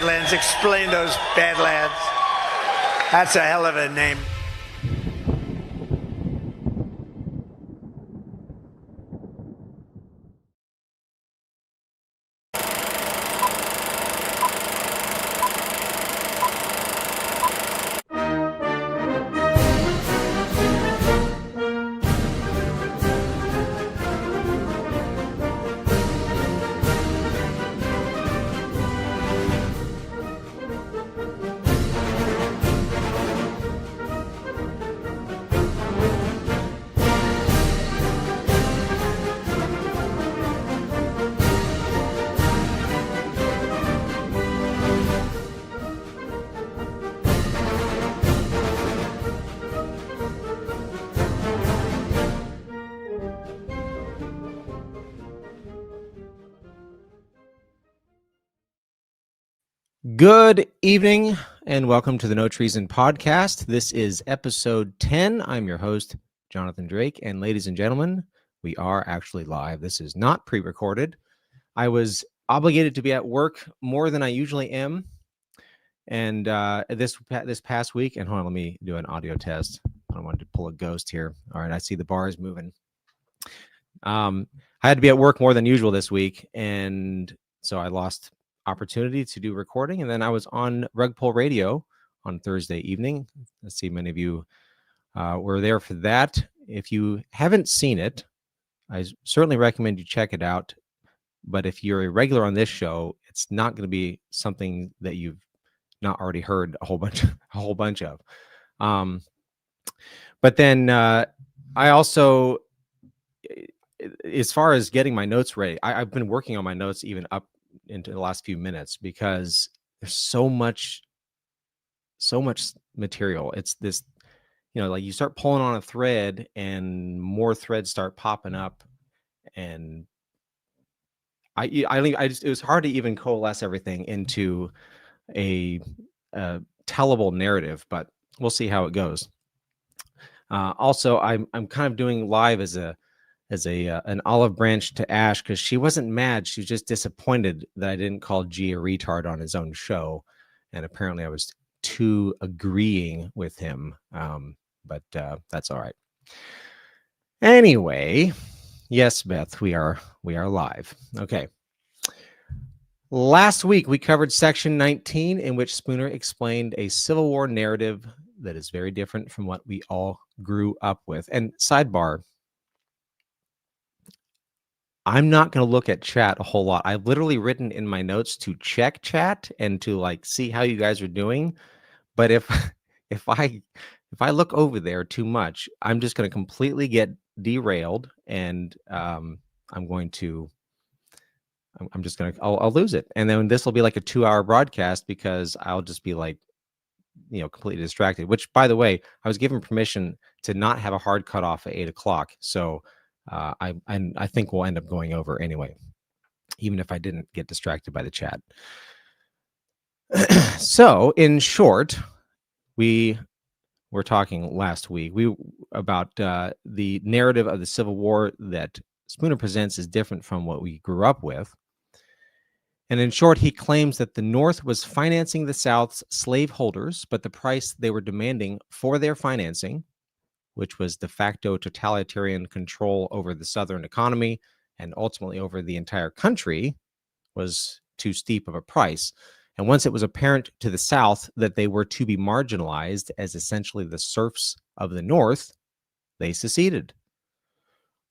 Badlands. Explain those Badlands. That's a hell of a name. Good evening and welcome to the No Treason Podcast. This is episode 10. I'm your host, Jonathan Drake, and ladies and gentlemen, we are actually live. This is not pre-recorded. I was obligated to be at work more than I usually am, and this past week, and hold on, let me do an audio test. I don't want to pull a ghost here. All right, I see the bars moving. I had to be at work more than usual this week, and so I lost opportunity to do recording, and then I was on Rug Pull Radio on Thursday evening. Let's see, many of you were there for that. If you haven't seen it, I certainly recommend you check it out. But if you're a regular on this show, it's not going to be something that you've not already heard a whole bunch of. But then I also, as far as getting my notes ready, I've been working on my notes even up into the last few minutes because there's so much material. It's this, like you start pulling on a thread and more threads start popping up, and it was hard to even coalesce everything into a tellable narrative, but we'll see how it goes. Also, I'm kind of doing live as an olive branch to Ash, because she wasn't mad. She was just disappointed that I didn't call G a retard on his own show. And apparently I was too agreeing with him. But that's all right. Anyway, yes, Beth, we are live. Okay. Last week we covered section 19, in which Spooner explained a Civil War narrative that is very different from what we all grew up with. And sidebar, I'm not going to look at chat a whole lot. I've literally written in my notes to check chat and to see how you guys are doing. But if I look over there too much, I'm just going to completely get derailed, and I'll lose it. And then this will be like a 2-hour broadcast because I'll just be completely distracted, which, by the way, I was given permission to not have a hard cutoff at 8:00. So I think we'll end up going over anyway, even if I didn't get distracted by the chat. So, in short, we were talking last week about the narrative of the Civil War that Spooner presents is different from what we grew up with. And in short, he claims that the North was financing the South's slaveholders, but the price they were demanding for their financing, which was de facto totalitarian control over the Southern economy and ultimately over the entire country, was too steep of a price. And once it was apparent to the South that they were to be marginalized as essentially the serfs of the North, they seceded.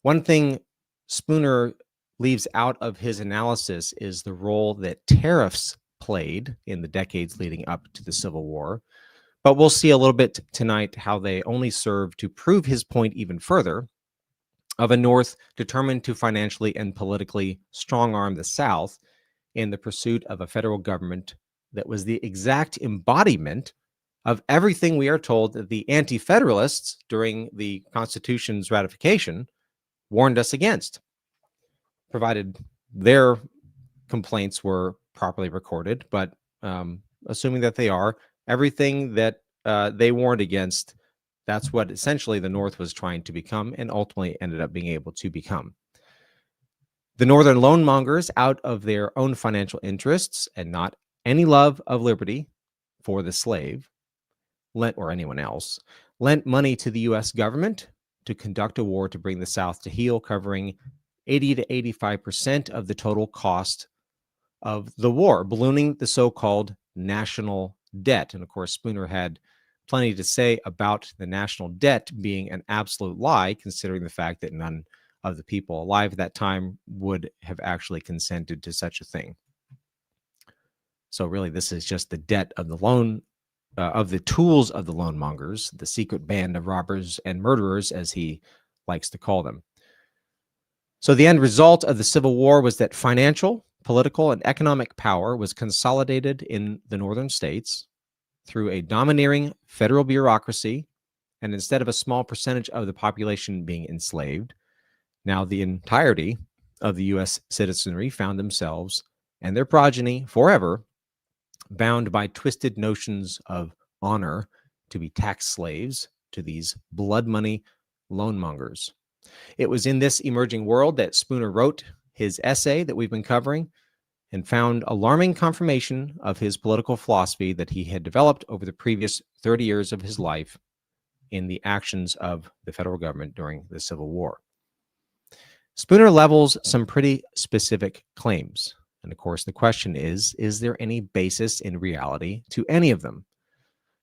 One thing Spooner leaves out of his analysis is the role that tariffs played in the decades leading up to the Civil War. But we'll see a little bit tonight how they only serve to prove his point even further of a North determined to financially and politically strong-arm the South in the pursuit of a federal government that was the exact embodiment of everything we are told that the anti-federalists during the Constitution's ratification warned us against, provided their complaints were properly recorded. But assuming that they are, everything that they warned against, that's what essentially the North was trying to become and ultimately ended up being able to become. The Northern loan mongers, out of their own financial interests and not any love of liberty for the slave, lent, or anyone else, lent money to the U.S. government to conduct a war to bring the South to heel, covering 80 to 85% of the total cost of the war, ballooning the so-called national debt. And of course, Spooner had plenty to say about the national debt being an absolute lie, considering the fact that none of the people alive at that time would have actually consented to such a thing. So really, this is just the debt of the loan, of the tools of the loan mongers, the secret band of robbers and murderers, as he likes to call them. So the end result of the Civil War was that financial, political, and economic power was consolidated in the northern states through a domineering federal bureaucracy, and instead of a small percentage of the population being enslaved, now the entirety of the U.S. citizenry found themselves and their progeny forever bound by twisted notions of honor to be tax slaves to these blood money loan mongers. It was in this emerging world that Spooner wrote his essay that we've been covering and found alarming confirmation of his political philosophy that he had developed over the previous 30 years of his life in the actions of the federal government during the Civil War. Spooner levels some pretty specific claims. And of course, the question is there any basis in reality to any of them?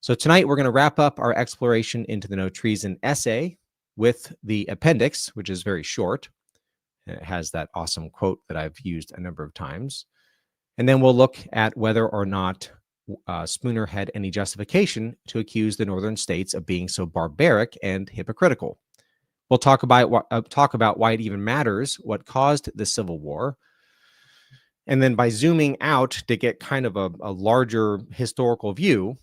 So tonight, we're going to wrap up our exploration into the No Treason essay with the appendix, which is very short. It has that awesome quote that I've used a number of times. And then we'll look at whether or not Spooner had any justification to accuse the northern states of being so barbaric and hypocritical. We'll talk about why it even matters, what caused the Civil War. And then by zooming out to get kind of a larger historical view,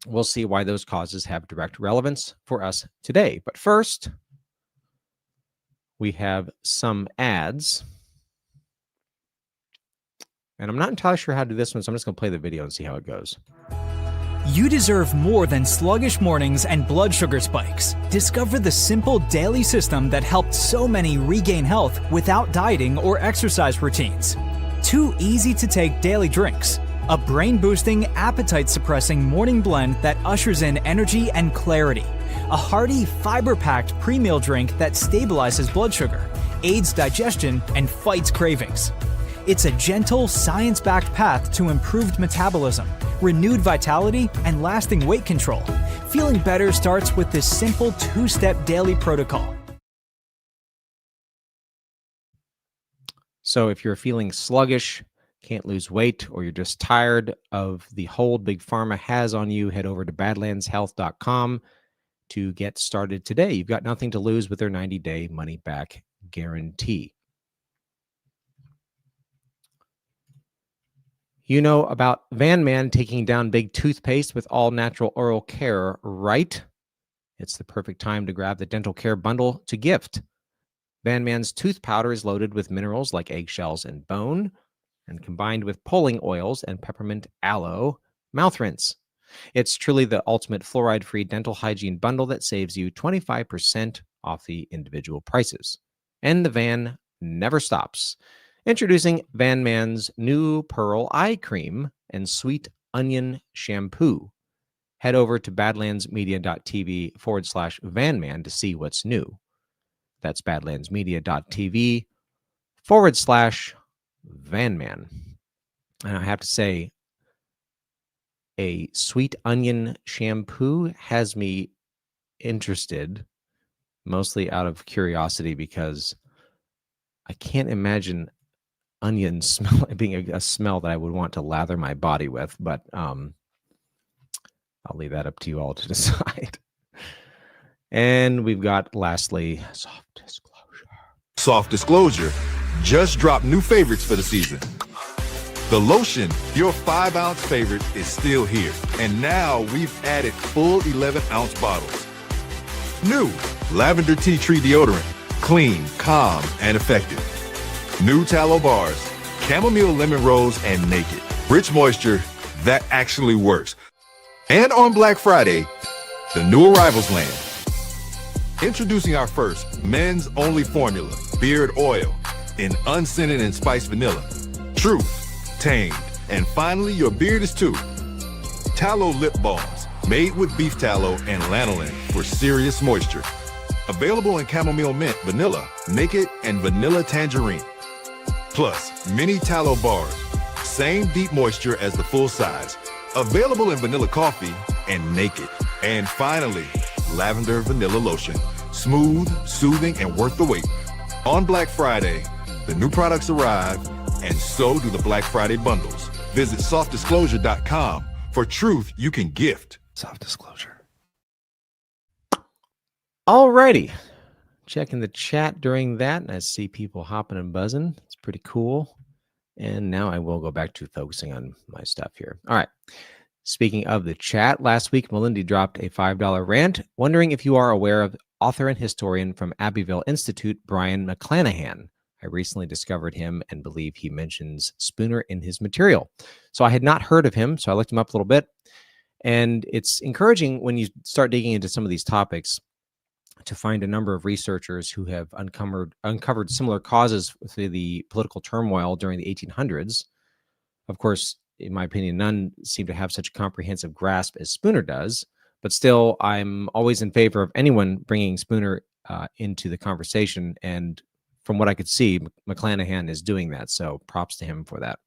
we'll see why those causes have direct relevance for us today. But first, we have some ads. And I'm not entirely sure how to do this one, so I'm just going to play the video and see how it goes. You deserve more than sluggish mornings and blood sugar spikes. Discover the simple daily system that helped so many regain health without dieting or exercise routines. 2 easy-to-take daily drinks. A brain-boosting, appetite-suppressing morning blend that ushers in energy and clarity. A hearty, fiber-packed pre-meal drink that stabilizes blood sugar, aids digestion, and fights cravings. It's a gentle, science-backed path to improved metabolism, renewed vitality, and lasting weight control. Feeling better starts with this simple 2-step daily protocol. So if you're feeling sluggish, can't lose weight, or you're just tired of the hold Big Pharma has on you, head over to badlandshealth.com to get started today. You've got nothing to lose with their 90-day money-back guarantee. You know about Vanman taking down big toothpaste with all natural oral care, right? It's the perfect time to grab the dental care bundle to gift. Vanman's tooth powder is loaded with minerals like eggshells and bone, and combined with pulling oils and peppermint aloe mouth rinse. It's truly the ultimate fluoride-free dental hygiene bundle that saves you 25% off the individual prices. And the van never stops. Introducing Vanman's new Pearl Eye Cream and Sweet Onion Shampoo. Head over to badlandsmedia.tv/Vanman to see what's new. That's badlandsmedia.tv/Vanman. And I have to say, a Sweet Onion Shampoo has me interested, mostly out of curiosity, because I can't imagine onion smell being a smell that I would want to lather my body with, but I'll leave that up to you all to decide. And we've got, lastly, soft disclosure. Soft disclosure just dropped new favorites for the season. The lotion, your 5-ounce favorite, is still here. And now we've added full 11-ounce bottles. New lavender tea tree deodorant, clean, calm, and effective. New tallow bars, chamomile lemon rose, and naked. Rich moisture that actually works. And on Black Friday, the new arrivals land. Introducing our first men's only formula, beard oil, in unscented and spiced vanilla. Truth, tamed, And finally, your beard is too. Tallow Lip Balms, made with beef tallow and lanolin for serious moisture. Available in chamomile mint, vanilla, naked, and vanilla tangerine. Plus, mini tallow bars, same deep moisture as the full size. Available in vanilla coffee and naked. And finally, lavender vanilla lotion, smooth, soothing, and worth the wait. On Black Friday, the new products arrive, and so do the Black Friday bundles. Visit softdisclosure.com for truth you can gift. Soft disclosure. Alrighty. Checking the chat during that, and I see people hopping and buzzing. It's pretty cool. And now I will go back to focusing on my stuff here. All right. Speaking of the chat, last week, Melindy dropped a $5 rant, wondering if you are aware of author and historian from Abbeville Institute, Brian McClanahan. I recently discovered him and believe he mentions Spooner in his material. So I had not heard of him, so I looked him up a little bit. And it's encouraging when you start digging into some of these topics to find a number of researchers who have uncovered similar causes for the political turmoil during the 1800s. Of course, in my opinion, none seem to have such a comprehensive grasp as Spooner does, but still, I'm always in favor of anyone bringing Spooner into the conversation, and from what I could see, McClanahan is doing that, so props to him for that.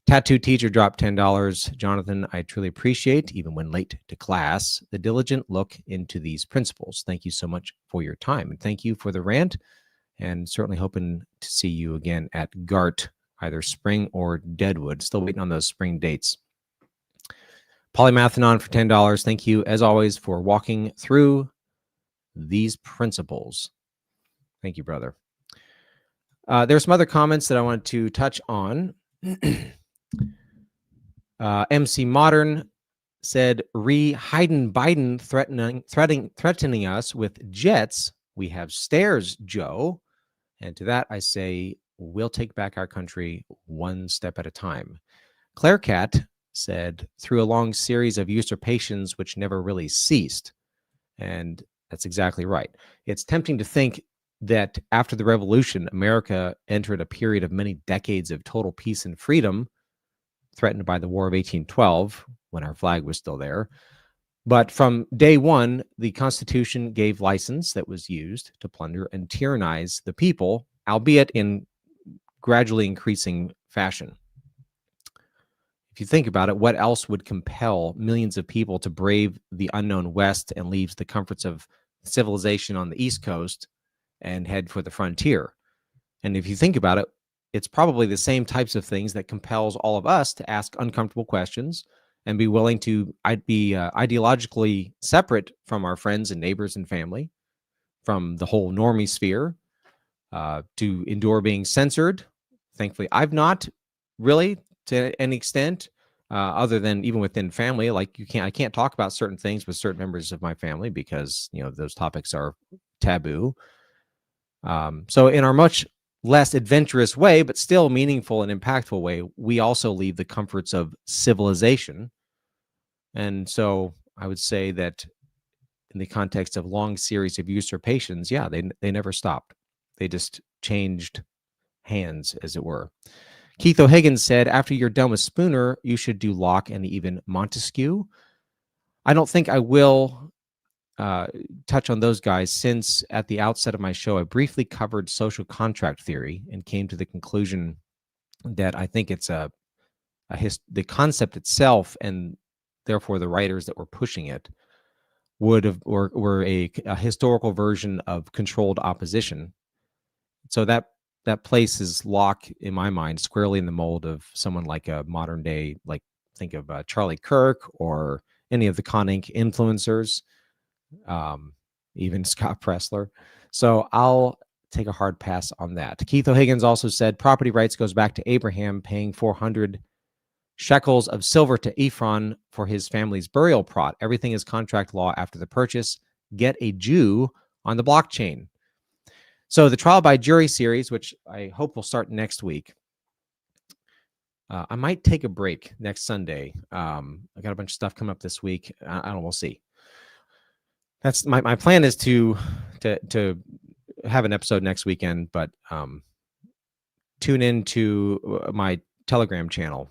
Tattoo teacher dropped $10. Jonathan, I truly appreciate, even when late to class, the diligent look into these principles. Thank you so much for your time, and thank you for the rant, and certainly hoping to see you again at GART, either spring or Deadwood. Still waiting on those spring dates. Polymathenon for $10. Thank you, as always, for walking through these principles. Thank you, brother. There's some other comments that I wanted to touch on. MC Modern said, Hayden Biden threatening us with jets. We have stairs, Joe. And to that, I say, we'll take back our country one step at a time. Claire Cat said, through a long series of usurpations which never really ceased. And that's exactly right. It's tempting to think that after the revolution, America entered a period of many decades of total peace and freedom, threatened by the War of 1812, when our flag was still there. But from day one, the Constitution gave license that was used to plunder and tyrannize the people, albeit in gradually increasing fashion. If you think about it, what else would compel millions of people to brave the unknown West and leave the comforts of civilization on the East Coast and head for the frontier? And if you think about it, it's probably the same types of things that compels all of us to ask uncomfortable questions and be willing to be ideologically separate from our friends and neighbors and family, from the whole normie sphere, to endure being censored. Thankfully, I've not really, to any extent, other than even within family. Like I can't talk about certain things with certain members of my family because those topics are taboo. So in our much less adventurous way, but still meaningful and impactful way, we also leave the comforts of civilization. And so I would say that in the context of long series of usurpations, yeah, they never stopped. They just changed hands, as it were. Keith O'Higgins said, after you're done with Spooner, you should do Locke and even Montesquieu. I don't think I will touch on those guys, since at the outset of my show, I briefly covered social contract theory and came to the conclusion that I think it's the concept itself, and therefore the writers that were pushing it, were a historical version of controlled opposition. So that places Locke, in my mind, squarely in the mold of someone like a modern day, like think of Charlie Kirk or any of the Con Inc. influencers. Even Scott Pressler. So I'll take a hard pass on that. Keith O'Higgins also said property rights goes back to Abraham paying 400 shekels of silver to Ephron for his family's burial plot. Everything is contract law after the purchase. Get a Jew on the blockchain. So the trial by jury series, which I hope will start next week. I might take a break next Sunday. I got a bunch of stuff coming up this week. I don't know, we'll see. That's my plan is to have an episode next weekend, but tune into my Telegram channel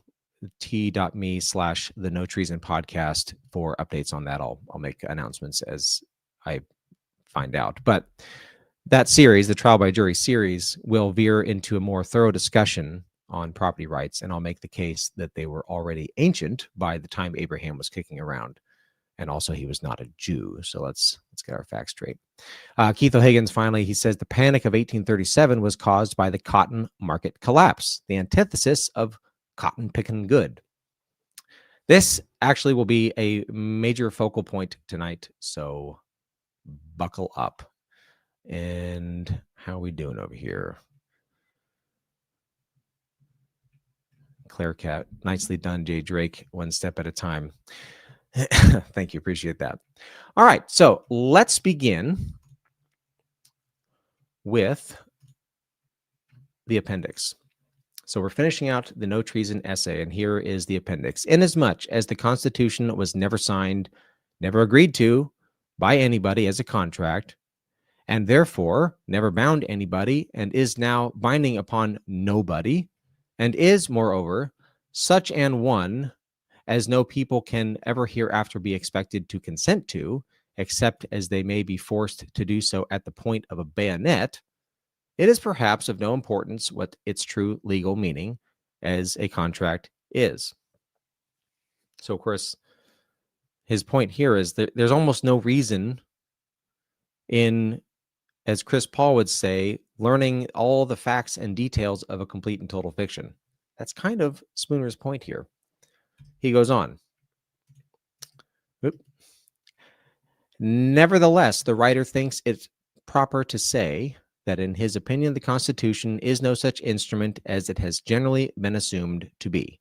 t.me/the No Treason Podcast for updates on that. I'll make announcements as I find out. But that series, the trial by jury series, will veer into a more thorough discussion on property rights, and I'll make the case that they were already ancient by the time Abraham was kicking around. And also, he was not a Jew. So let's get our facts straight. Keith O'Higgins, finally, he says the Panic of 1837 was caused by the cotton market collapse, the antithesis of cotton picking good. This actually will be a major focal point tonight, so buckle up. And how are we doing over here? Claire Cat, nicely done, Jay Drake, one step at a time. Thank you. Appreciate that. All right. So let's begin with the appendix. So we're finishing out the No Treason essay, and here is the appendix. Inasmuch as the Constitution was never signed, never agreed to by anybody as a contract, and therefore never bound anybody, and is now binding upon nobody, and is, moreover, such an one as no people can ever hereafter be expected to consent to, except as they may be forced to do so at the point of a bayonet, it is perhaps of no importance what its true legal meaning as a contract is. So, of course, his point here is that there's almost no reason in, as Chris Paul would say, learning all the facts and details of a complete and total fiction. That's kind of Spooner's point here. He goes on. Nevertheless, the writer thinks it proper to say that in his opinion, the Constitution is no such instrument as it has generally been assumed to be,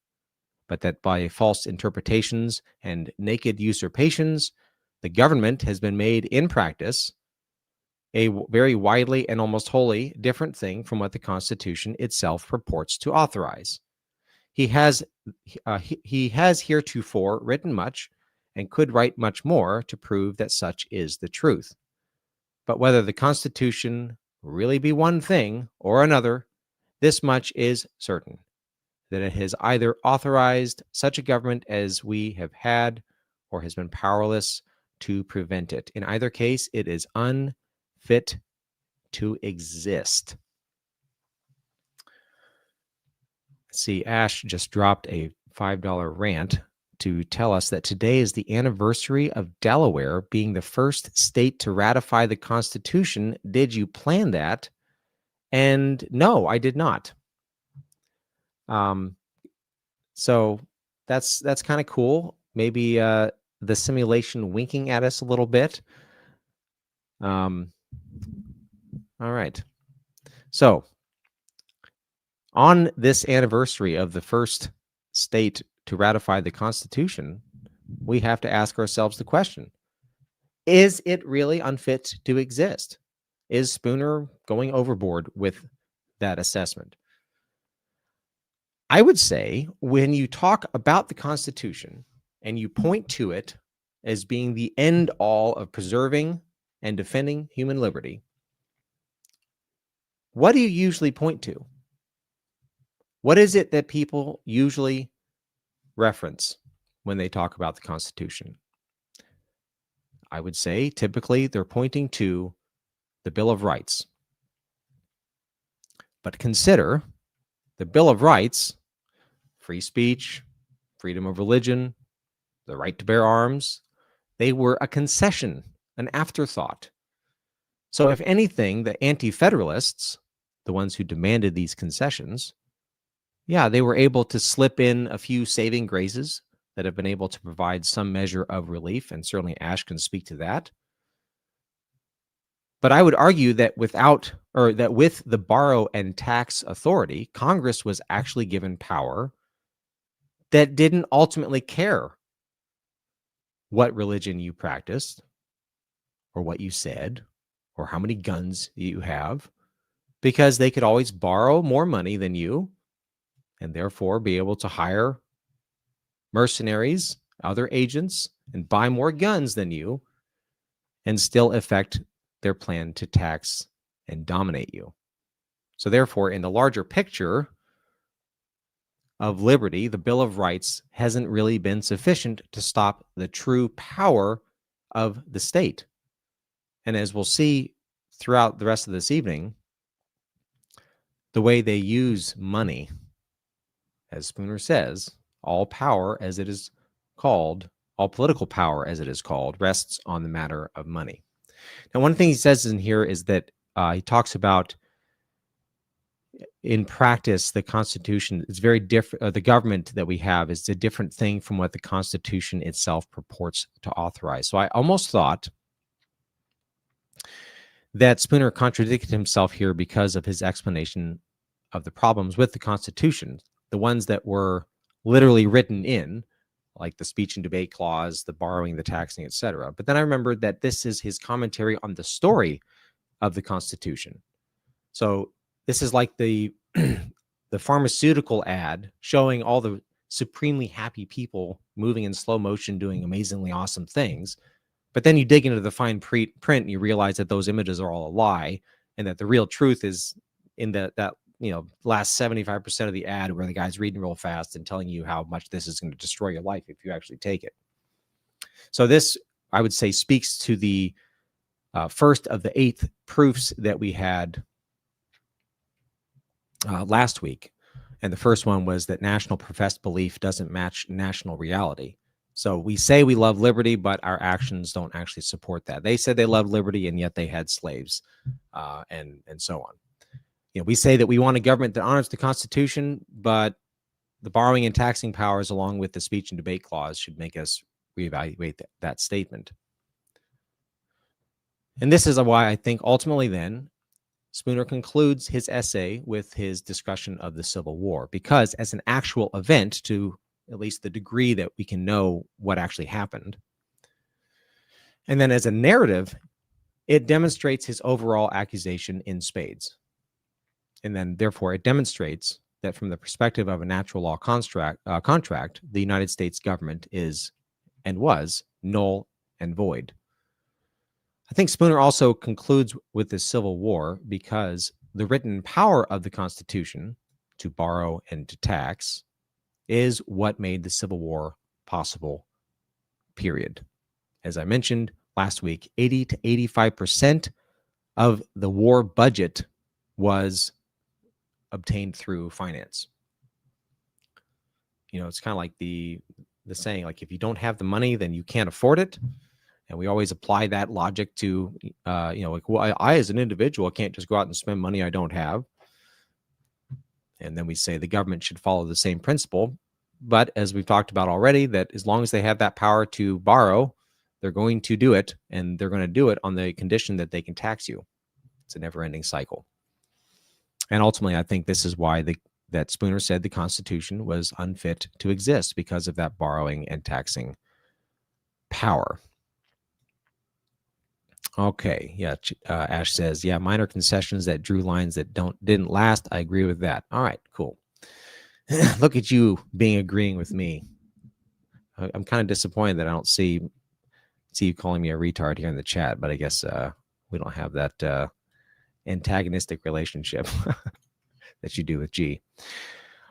but that by false interpretations and naked usurpations, the government has been made in practice a very widely and almost wholly different thing from what the Constitution itself purports to authorize. He has heretofore written much and could write much more to prove that such is the truth. But whether the Constitution really be one thing or another, this much is certain, that it has either authorized such a government as we have had or has been powerless to prevent it. In either case, it is unfit to exist. See, Ash just dropped a $5 rant to tell us that today is the anniversary of Delaware being the first state to ratify the Constitution. Did you plan that? And no, I did not. So that's kind of cool. Maybe the simulation winking at us a little bit. All right. So on this anniversary of the first state to ratify the Constitution, we have to ask ourselves the question, is it really unfit to exist? Is Spooner going overboard with that assessment? I would say when you talk about the Constitution and you point to it as being the end all of preserving and defending human liberty, what do you usually point to? What is it that people usually reference when they talk about the Constitution? I would say typically they're pointing to the Bill of Rights. But consider the Bill of Rights, free speech, freedom of religion, the right to bear arms, they were a concession, an afterthought. So if anything, the anti-federalists, the ones who demanded these concessions, yeah, they were able to slip in a few saving graces that have been able to provide some measure of relief, and certainly Ash can speak to that. But I would argue that with the borrow and tax authority, Congress was actually given power that didn't ultimately care what religion you practiced or what you said or how many guns you have, because they could always borrow more money than you and therefore be able to hire mercenaries, other agents, and buy more guns than you and still effect their plan to tax and dominate you. So therefore, in the larger picture, of liberty, the Bill of Rights, hasn't really been sufficient to stop the true power of the state. And as we'll see throughout the rest of this evening, the way they use money, as Spooner says, all power, as it is called, all political power, as it is called, rests on the matter of money. Now, one thing he says in here is that he talks about, in practice, the Constitution is very different. The government that we have is a different thing from what the Constitution itself purports to authorize. So I almost thought that Spooner contradicted himself here because of his explanation of the problems with the Constitution, the ones that were literally written in, like the speech and debate clause, the borrowing, the taxing, etc. But then I remembered that this is his commentary on the story of the Constitution. So this is like the the pharmaceutical ad showing all the supremely happy people moving in slow motion, doing amazingly awesome things. But then you dig into the fine print and you realize that those images are all a lie, and that the real truth is in that last 75% of the ad, where the guy's reading real fast and telling you how much this is going to destroy your life if you actually take it. So this, I would say, speaks to the first of the 8 proofs that we had last week. And the first one was that national professed belief doesn't match national reality. So we say we love liberty, but our actions don't actually support that. They said they love liberty, and yet they had slaves, and so on. We say that we want a government that honors the Constitution, but the borrowing and taxing powers, along with the speech and debate clause, should make us reevaluate that statement. And this is why I think ultimately then Spooner concludes his essay with his discussion of the Civil War, because as an actual event, to at least the degree that we can know what actually happened, and then as a narrative, it demonstrates his overall accusation in spades. And then, therefore, it demonstrates that from the perspective of a natural law contract, the United States government is and was null and void. I think Spooner also concludes with the Civil War because the written power of the Constitution to borrow and to tax is what made the Civil War possible, period. As I mentioned last week, 80 to 85% of the war budget was obtained through finance. It's kind of like the saying, like, if you don't have the money, then you can't afford it. And we always apply that logic to, I as an individual can't just go out and spend money I don't have. And then we say the government should follow the same principle. But as we've talked about already, that as long as they have that power to borrow, they're going to do it, and they're going to do it on the condition that they can tax you. It's a never-ending cycle. And ultimately, I think this is why that Spooner said the Constitution was unfit to exist, because of that borrowing and taxing power. Okay, yeah, Ash says, yeah, minor concessions that drew lines that didn't last. I agree with that. All right, cool. Look at you agreeing with me. I'm kind of disappointed that I don't see you calling me a retard here in the chat, but I guess we don't have that antagonistic relationship that you do with G.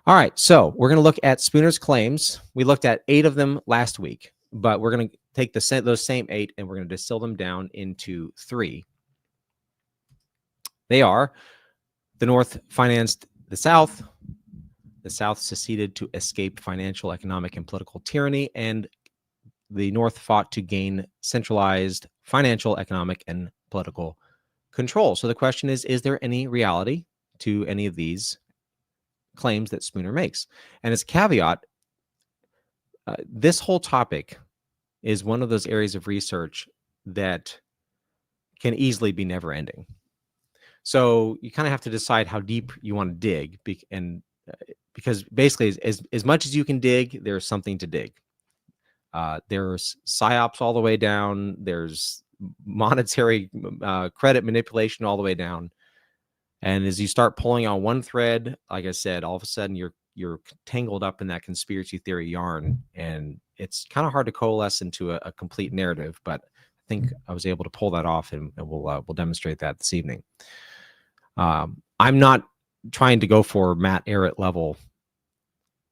All right, so we're going to look at Spooner's claims. We looked at 8 of them last week, but we're going to take those same 8 and we're going to distill them down into 3. They are: the North financed the South seceded to escape financial, economic, and political tyranny, and the North fought to gain centralized financial, economic, and political control. So the question is there any reality to any of these claims that Spooner makes? And as a caveat, this whole topic is one of those areas of research that can easily be never ending. So you kind of have to decide how deep you want to dig, because basically as much as you can dig, there's something to dig. There's psyops all the way down. There's monetary credit manipulation all the way down. And as you start pulling on one thread, like I said, all of a sudden you're tangled up in that conspiracy theory yarn, and it's kind of hard to coalesce into a complete narrative. But I think I was able to pull that off, and we'll demonstrate that this evening. I'm not trying to go for Matt Ehret level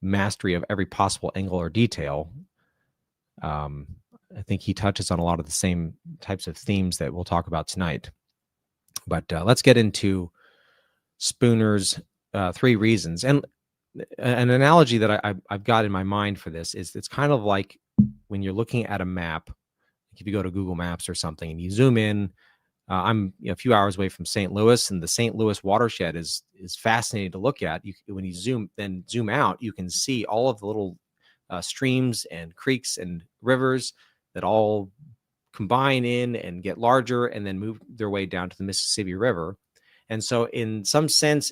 mastery of every possible angle or detail. I think he touches on a lot of the same types of themes that we'll talk about tonight. But let's get into Spooner's 3 reasons. And an analogy that I've got in my mind for this is it's kind of like when you're looking at a map. If you go to Google Maps or something and you zoom in, I'm a few hours away from St. Louis, and the St. Louis watershed is fascinating to look at. When you zoom out, you can see all of the little streams and creeks and rivers that all combine in and get larger and then move their way down to the Mississippi River. And so in some sense,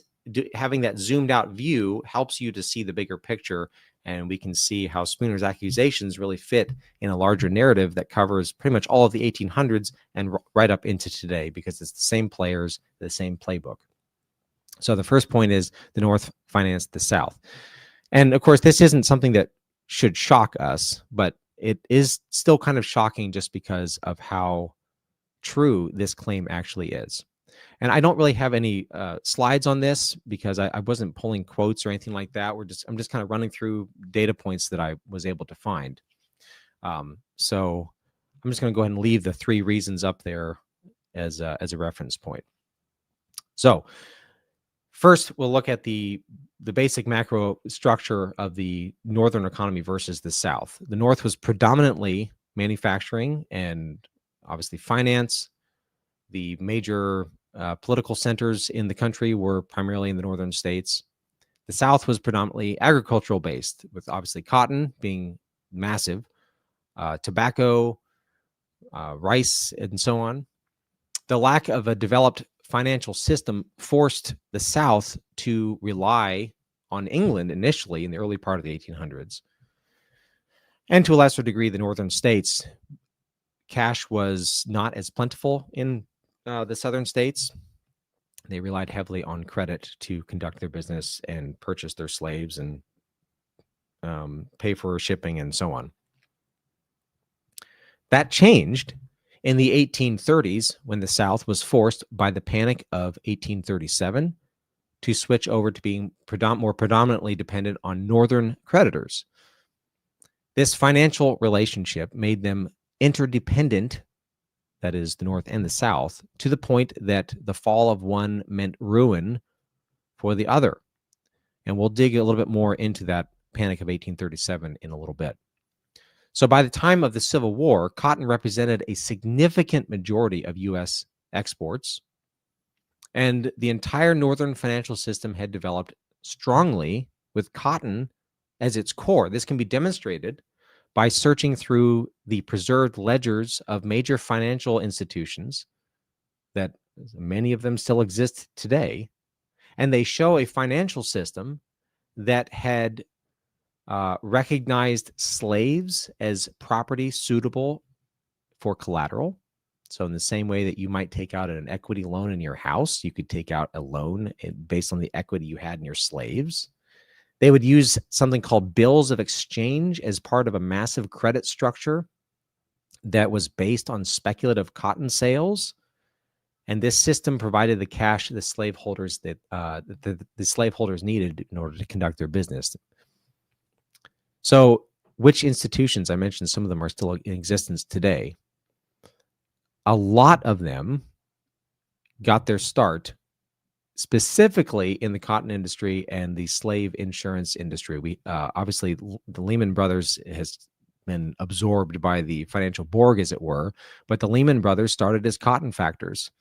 having that zoomed out view helps you to see the bigger picture. And we can see how Spooner's accusations really fit in a larger narrative that covers pretty much all of the 1800s and right up into today, because it's the same players, the same playbook. So the first point is the North financed the South. And of course, this isn't something that should shock us, but it is still kind of shocking just because of how true this claim actually is. And I don't really have any slides on this because I wasn't pulling quotes or anything like that. I'm just kind of running through data points that I was able to find. So I'm just going to go ahead and leave the 3 reasons up there as a reference point. So first, we'll look at the basic macro structure of the Northern economy versus the South. The North was predominantly manufacturing and obviously finance. The major political centers in the country were primarily in the northern states. The South was predominantly agricultural based, with obviously cotton being massive, tobacco, rice, and so on. The lack of a developed financial system forced the South to rely on England initially in the early part of the 1800s. And to a lesser degree, the northern states. Cash was not as plentiful in the southern states. They relied heavily on credit to conduct their business and purchase their slaves and pay for shipping and so on. That changed in the 1830s when the South was forced by the Panic of 1837 to switch over to being more predominantly dependent on northern creditors. This financial relationship made them interdependent, that is, the North and the South, to the point that the fall of one meant ruin for the other. And we'll dig a little bit more into that Panic of 1837 in a little bit. So by the time of the Civil War, cotton represented a significant majority of U.S. exports, and the entire Northern financial system had developed strongly with cotton as its core. This can be demonstrated by searching through the preserved ledgers of major financial institutions, that many of them still exist today, and they show a financial system that had recognized slaves as property suitable for collateral. So in the same way that you might take out an equity loan in your house, you could take out a loan based on the equity you had in your slaves. They would use something called bills of exchange as part of a massive credit structure that was based on speculative cotton sales. And this system provided the cash the slaveholders that the slaveholders needed in order to conduct their business. So which institutions? I mentioned some of them are still in existence today. A lot of them got their start specifically in the cotton industry and the slave insurance industry. We obviously, the Lehman Brothers has been absorbed by the financial Borg, as it were, but the Lehman Brothers started as cotton factors.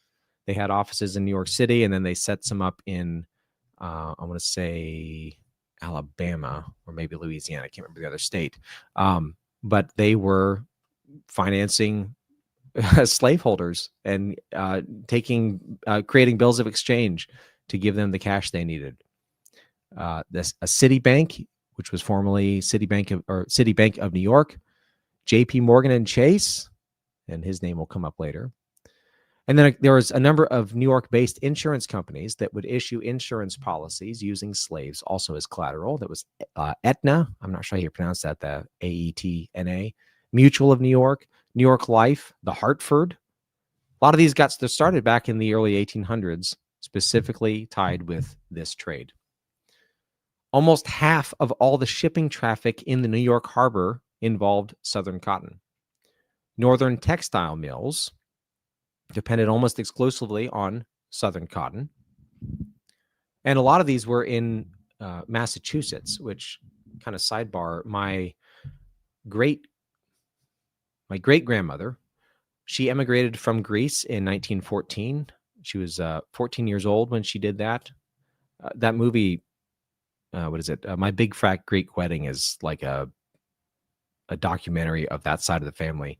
They had offices in New York City, and then they set some up in, I want to say, Alabama or maybe Louisiana. I can't remember the other state. But they were financing slaveholders and creating bills of exchange to give them the cash they needed. A Citibank, which was formerly Citibank of New York, J.P. Morgan and Chase, and his name will come up later. And then there was a number of New York-based insurance companies that would issue insurance policies using slaves also as collateral. That was Aetna. I'm not sure how you pronounce that, the A-E-T-N-A. Mutual of New York, New York Life, the Hartford. A lot of these got started back in the early 1800s, specifically tied with this trade. almost half of all the shipping traffic in the New York harbor involved Southern cotton. Northern textile mills depended almost exclusively on Southern cotton. And a lot of these were in Massachusetts, which, kind of sidebar, my great grandmother, she emigrated from Greece in 1914. She was 14 years old when she did that. That movie, what is it? My Big Fat Greek Wedding is like a documentary of that side of the family.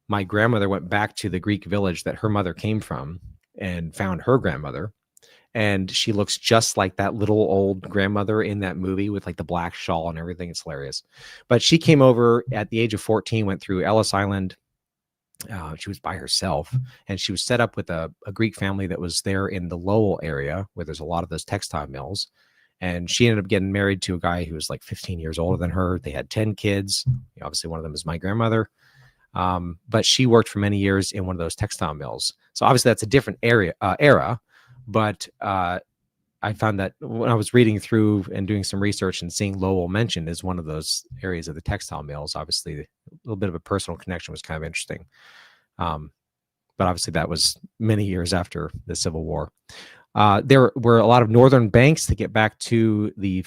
My grandmother went back to the Greek village that her mother came from and found her grandmother. And she looks just like that little old grandmother in that movie with like the black shawl and everything. It's hilarious. But she came over at the age of 14, went through Ellis Island. She was by herself, and she was set up with a Greek family that was there in the Lowell area where there's a lot of those textile mills. And she ended up getting married to a guy who was like 15 years older than her. They had 10 kids. Obviously, one of them is my grandmother. But she worked for many years in one of those textile mills. So obviously that's a different era. But I found that when I was reading through and doing some research and seeing Lowell mentioned as one of those areas of the textile mills, obviously a little bit of a personal connection was kind of interesting. But obviously that was many years after the Civil War. There were a lot of Northern banks, to get back to the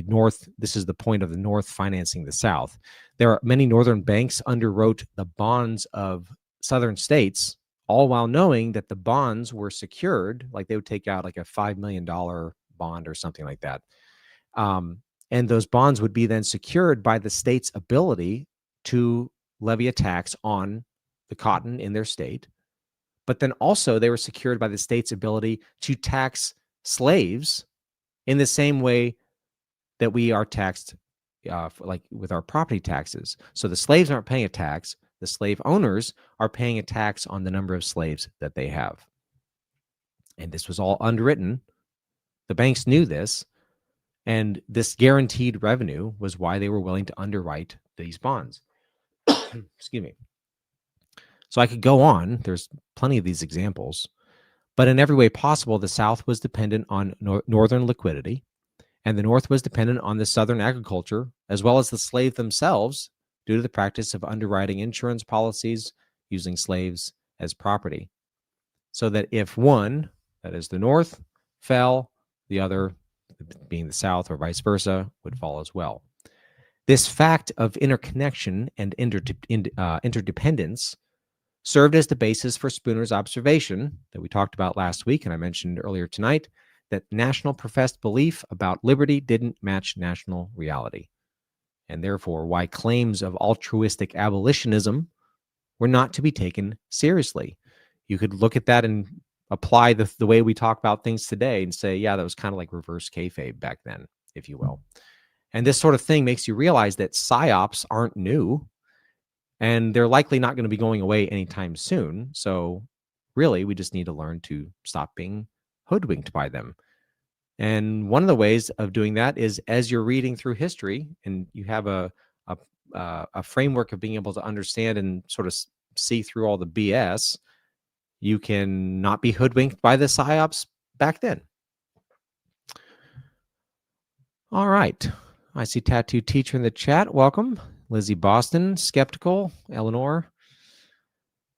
North. This is the point of the North financing the South. There are many Northern banks underwrote the bonds of Southern states, all while knowing that the bonds were secured. Like they would take out like a $5 million bond or something like that. And those bonds would be then secured by the state's ability to levy a tax on the cotton in their state. But then also they were secured by the state's ability to tax slaves in the same way that we are taxed, like with our property taxes. So the slaves aren't paying a tax. The slave owners are paying a tax on the number of slaves that they have. And this was all underwritten. The banks knew this. And this guaranteed revenue was why they were willing to underwrite these bonds. Excuse me. So I could go on. There's plenty of these examples. But in every way possible, the South was dependent on Northern liquidity, and the North was dependent on the Southern agriculture, as well as the slave themselves, due to the practice of underwriting insurance policies using slaves as property. So that if one, that is the North, fell, the other, being the South or vice versa, would fall as well. This fact of interconnection and interdependence served as the basis for Spooner's observation that we talked about last week, and I mentioned earlier tonight, that national professed belief about liberty didn't match national reality, and therefore why claims of altruistic abolitionism were not to be taken seriously. You could look at that and apply the way we talk about things today and say, yeah, that was kind of like reverse kayfabe back then, if you will. And this sort of thing makes you realize that psyops aren't new, and they're likely not going to be going away anytime soon. So really, we just need to learn to stop being hoodwinked by them. And one of the ways of doing that is as you're reading through history and you have a framework of being able to understand and sort of see through all the BS, you can not be hoodwinked by the psyops back then. All right. I see Tattoo Teacher in the chat. Welcome. Lizzie Boston, Skeptical, Eleanor,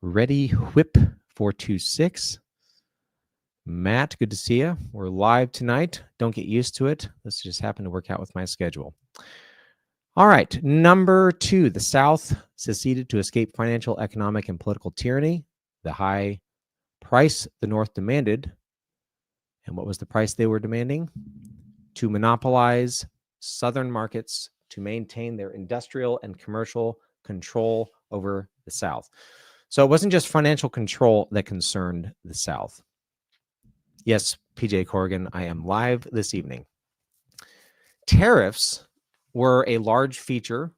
Ready Whip 426. Matt, good to see you. We're live tonight. Don't get used to it. This just happened to work out with my schedule. All right. Number 2, the South seceded to escape financial, economic, and political tyranny. The high price the North demanded. And what was the price they were demanding? To monopolize Southern markets to maintain their industrial and commercial control over the South. So it wasn't just financial control that concerned the South. Yes, PJ Corrigan, I am live this evening. Tariffs were a large feature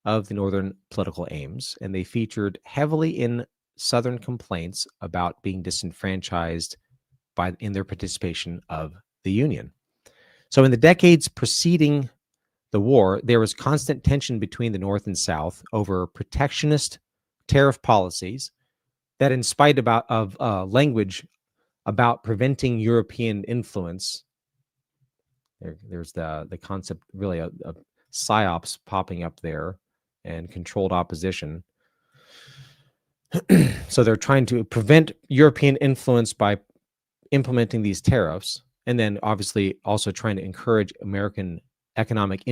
of the Northern political aims, and they featured heavily in Southern complaints about being disenfranchised in their participation of the Union. So in the decades preceding the war, there was constant tension between the North and South over protectionist tariff policies that, in spite of language about preventing European influence, There's the concept, really, a psyops popping up there, and controlled opposition. So they're trying to prevent European influence by implementing these tariffs, and then obviously also trying to encourage American economic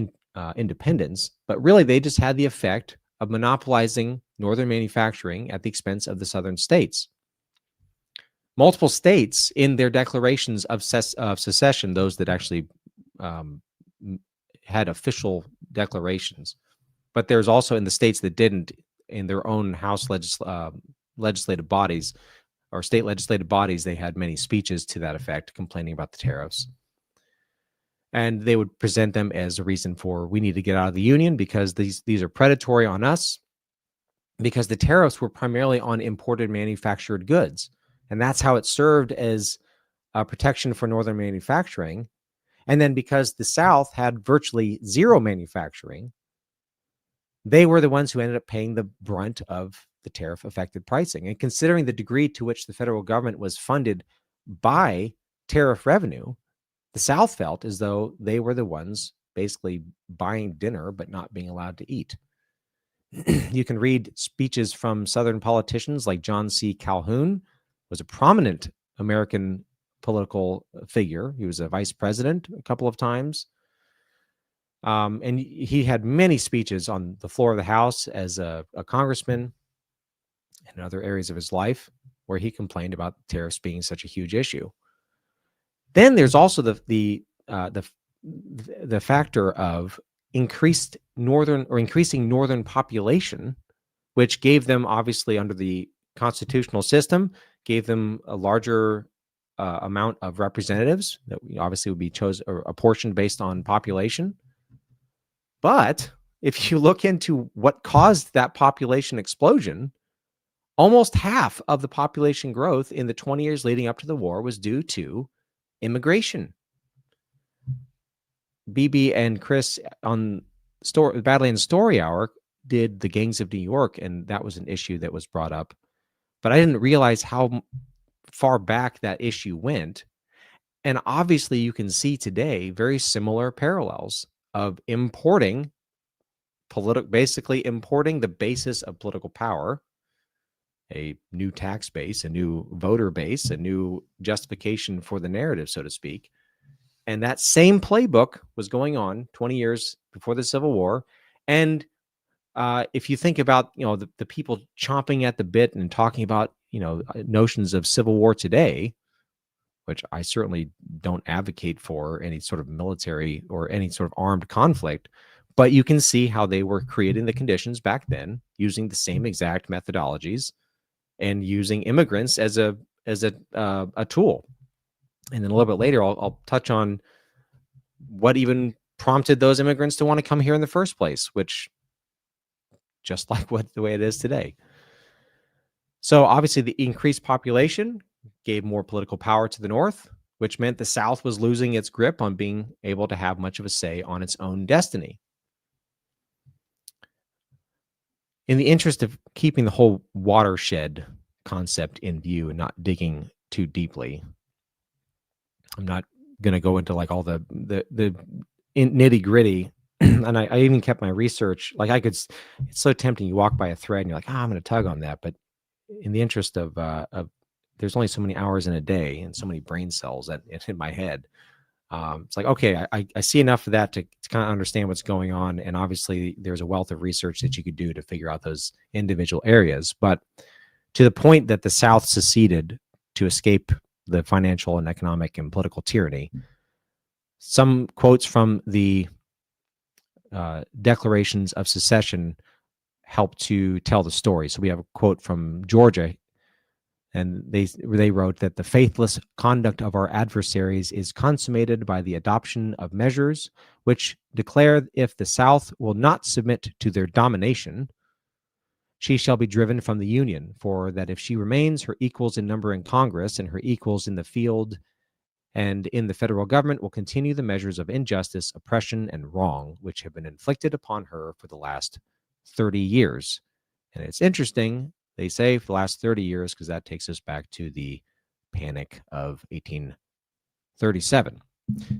independence. But really, they just had the effect of monopolizing northern manufacturing at the expense of the southern states. Multiple states in their declarations of secession, those that actually had official declarations, but there's also in the states that didn't, in their own House legislative bodies or state legislative bodies, they had many speeches to that effect, complaining about the tariffs. And they would present them as a reason for, we need to get out of the union because these are predatory on us, because the tariffs were primarily on imported manufactured goods. And that's how it served as a protection for northern manufacturing. And then because the South had virtually zero manufacturing, they were the ones who ended up paying the brunt of the tariff-affected pricing. And considering the degree to which the federal government was funded by tariff revenue, the South felt as though they were the ones basically buying dinner but not being allowed to eat. You can read speeches from Southern politicians like John C. Calhoun, was a prominent American political figure. He was a vice president a couple of times. And he had many speeches on the floor of the House as a congressman and in other areas of his life where he complained about tariffs being such a huge issue. Then there's also the factor of increasing northern population, which gave them, obviously under the constitutional system, gave them a larger amount of representatives that obviously would be chosen or apportioned based on population. But if you look into what caused that population explosion, almost half of the population growth in the 20 years leading up to the war was due to immigration. BB and Chris on Badlands Story Hour did the Gangs of New York, and that was an issue that was brought up. But I didn't realize how far back that issue went. And obviously you can see today very similar parallels of basically importing the basis of political power, a new tax base, a new voter base, a new justification for the narrative, so to speak. And that same playbook was going on 20 years before the Civil War. And if you think about, the people chomping at the bit and talking about, notions of civil war today, which I certainly don't advocate for any sort of military or any sort of armed conflict, but you can see how they were creating the conditions back then using the same exact methodologies and using immigrants as a tool. And then a little bit later, I'll touch on what even prompted those immigrants to want to come here in the first place, which just like the way it is today. So obviously the increased population gave more political power to the North, which meant the South was losing its grip on being able to have much of a say on its own destiny. In the interest of keeping the whole watershed concept in view and not digging too deeply, I'm not going to go into like all the nitty gritty. And I even kept my research. Like it's so tempting. You walk by a thread and you're like, I'm going to tug on that. But in the interest of there's only so many hours in a day and so many brain cells in my head. It's like, okay, I see enough of that to kind of understand what's going on. And obviously there's a wealth of research that you could do to figure out those individual areas. But to the point that the South seceded to escape the financial and economic and political tyranny, some quotes from the declarations of secession help to tell the story. So we have a quote from Georgia, and they wrote that the faithless conduct of our adversaries is consummated by the adoption of measures which declare if the South will not submit to their domination, she shall be driven from the Union, for that if she remains, her equals in number in Congress and her equals in the field and in the federal government will continue the measures of injustice, oppression, and wrong which have been inflicted upon her for the last 30 years. And it's interesting, they say for the last 30 years, because that takes us back to the Panic of 1837.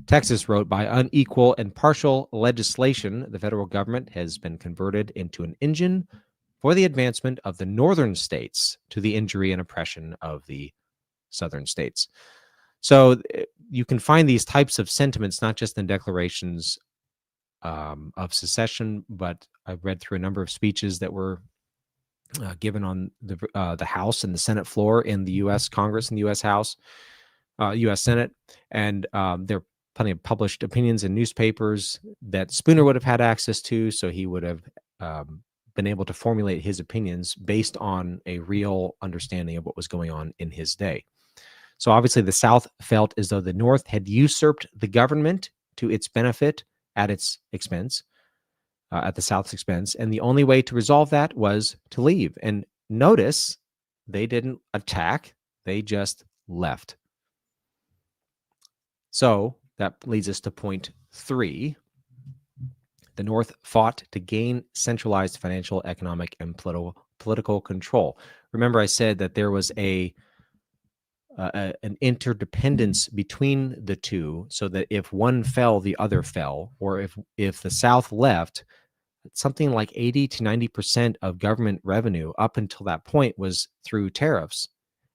Texas wrote, by unequal and partial legislation, the federal government has been converted into an engine for the advancement of the northern states to the injury and oppression of the southern states. So you can find these types of sentiments not just in declarations of secession, but I've read through a number of speeches that were given on the House and the Senate floor in the U.S. Congress and the U.S. House, U.S. Senate, and there are plenty of published opinions in newspapers that Spooner would have had access to, so he would have been able to formulate his opinions based on a real understanding of what was going on in his day. So obviously the South felt as though the North had usurped the government to its benefit at its expense, at the South's expense, and the only way to resolve that was to leave. And notice, they didn't attack, they just left. So that leads us to point 3. The North fought to gain centralized financial, economic, and political control. Remember, I said that there was an interdependence between the two, so that if one fell, the other fell, or if the South left, something like 80 to 90% of government revenue up until that point was through tariffs.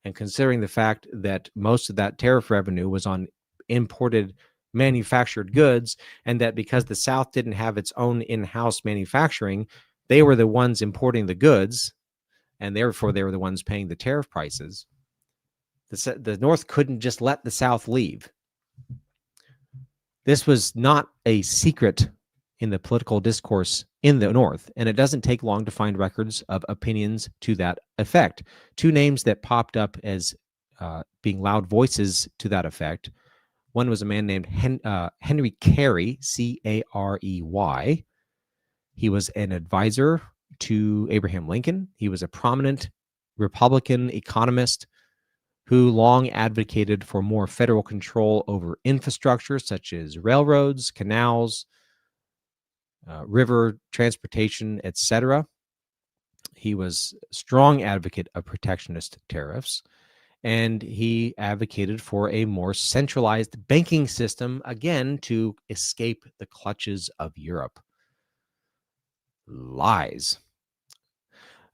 And considering the fact that most of that tariff revenue was on imported manufactured goods, and that because the South didn't have its own in-house manufacturing, they were the ones importing the goods, and therefore they were the ones paying the tariff prices. The North couldn't just let the South leave. This was not a secret in the political discourse in the North, and it doesn't take long to find records of opinions to that effect. 2 names that popped up as being loud voices to that effect. One was a man named Henry Carey, Carey. He was an advisor to Abraham Lincoln. He was a prominent Republican economist who long advocated for more federal control over infrastructure such as railroads, canals, river transportation, etc. He was a strong advocate of protectionist tariffs, and he advocated for a more centralized banking system, again, to escape the clutches of Europe. Lies.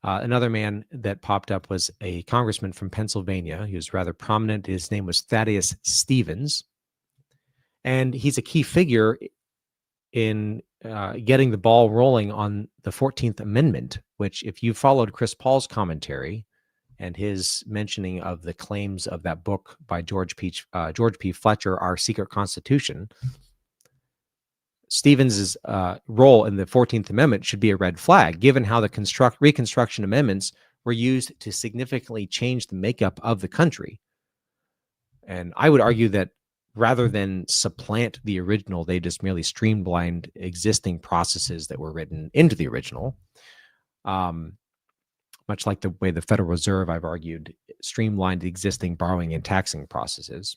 Another man that popped up was a congressman from Pennsylvania. He was rather prominent. His name was Thaddeus Stevens. And he's a key figure in getting the ball rolling on the 14th Amendment, which, if you followed Chris Paul's commentary and his mentioning of the claims of that book by George P. Fletcher, Our Secret Constitution, Stevens's role in the 14th Amendment should be a red flag, given how the Reconstruction Amendments were used to significantly change the makeup of the country. And I would argue that rather than supplant the original, they just merely streamlined existing processes that were written into the original. Much like the way the Federal Reserve, I've argued, streamlined existing borrowing and taxing processes.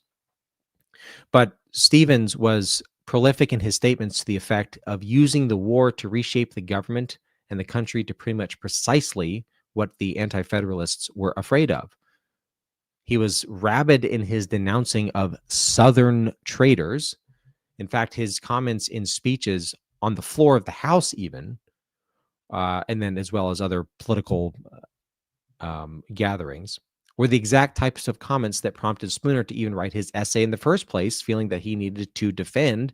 But Stevens was prolific in his statements to the effect of using the war to reshape the government and the country to pretty much precisely what the Anti-Federalists were afraid of. He was rabid in his denouncing of Southern traitors. In fact, his comments in speeches on the floor of the House even, and then as well as other political gatherings, were the exact types of comments that prompted Spooner to even write his essay in the first place, feeling that he needed to defend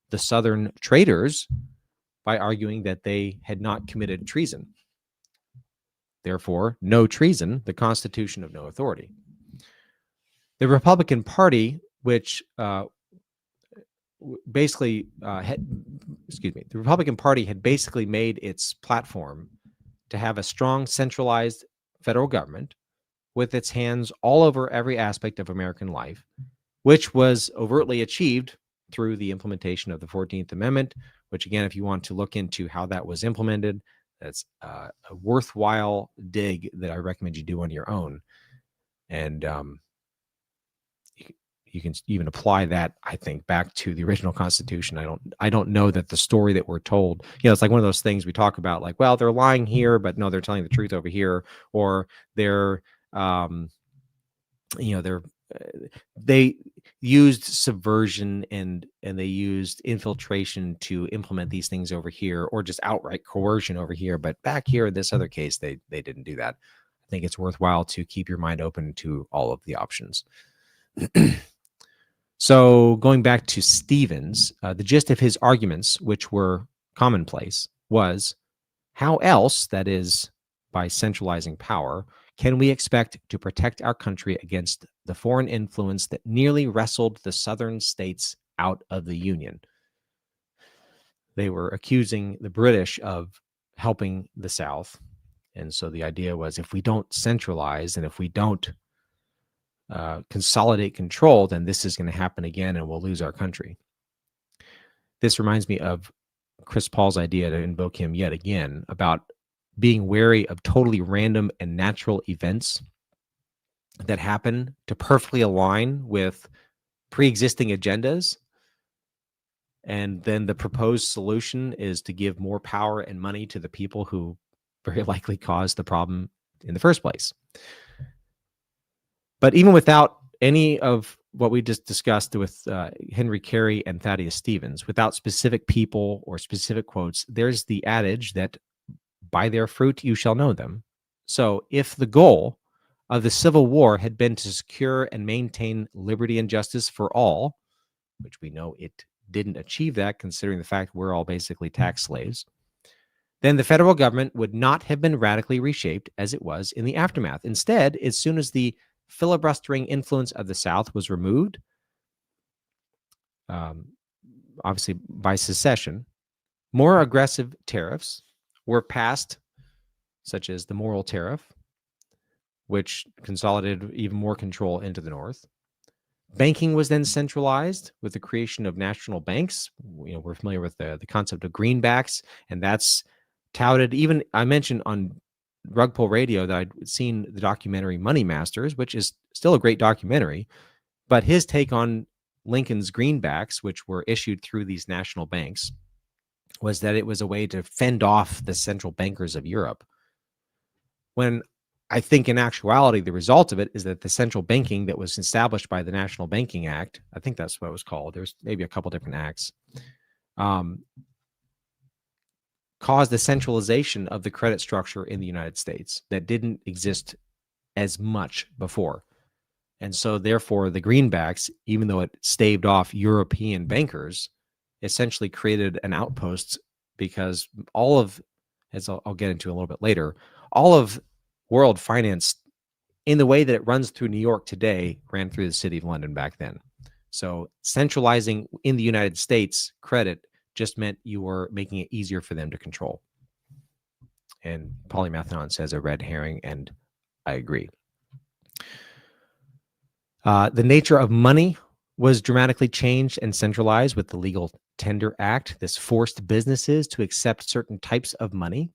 the Southern traitors by arguing that they had not committed treason. Therefore, no treason, the Constitution of no authority. The Republican Party, which the Republican Party had basically made its platform to have a strong centralized federal government with its hands all over every aspect of American life, which was overtly achieved through the implementation of the 14th Amendment, which, again, if you want to look into how that was implemented, that's a worthwhile dig that I recommend you do on your own. And you can even apply that, I think, back to the original Constitution. I don't know that the story that we're told, it's like one of those things we talk about, like, well, they're lying here, but no, they're telling the truth over here, or they're they used subversion and they used infiltration to implement these things over here, or just outright coercion over here. But back here in this other case, they didn't do that. I think it's worthwhile to keep your mind open to all of the options. So going back to Stevens, the gist of his arguments, which were commonplace, was how else, that is, by centralizing power, can we expect to protect our country against the foreign influence that nearly wrestled the southern states out of the Union? They were accusing the British of helping the South. And so the idea was, if we don't centralize and if we don't consolidate control, then this is going to happen again and we'll lose our country. This reminds me of Chris Paul's idea, to invoke him yet again, about being wary of totally random and natural events that happen to perfectly align with pre-existing agendas. And then the proposed solution is to give more power and money to the people who very likely caused the problem in the first place. But even without any of what we just discussed with Henry Carey and Thaddeus Stevens, without specific people or specific quotes, there's the adage that by their fruit you shall know them. So if the goal of the Civil War had been to secure and maintain liberty and justice for all, which we know it didn't achieve that, considering the fact we're all basically tax slaves, then the federal government would not have been radically reshaped as it was in the aftermath. Instead, as soon as the filibustering influence of the South was removed, obviously by secession, more aggressive tariffs were passed, such as the Morrill Tariff, which consolidated even more control into the North. Banking was then centralized with the creation of national banks. We're familiar with the concept of greenbacks, and that's touted. Even I mentioned on Rug Pull Radio that I'd seen the documentary Money Masters, which is still a great documentary, but his take on Lincoln's greenbacks, which were issued through these national banks, was that it was a way to fend off the central bankers of Europe. When I think in actuality, the result of it is that the central banking that was established by the National Banking Act, I think that's what it was called, there's maybe a couple different acts, caused the centralization of the credit structure in the United States that didn't exist as much before. And so therefore the greenbacks, even though it staved off European bankers, essentially created an outpost, because all of, as I'll get into a little bit later, all of world finance in the way that it runs through New York today ran through the city of London back then. So centralizing in the United States credit just meant you were making it easier for them to control. And Polymathenon says a red herring, and I agree. The nature of money was dramatically changed and centralized with the Legal Tender Act. This forced businesses to accept certain types of money,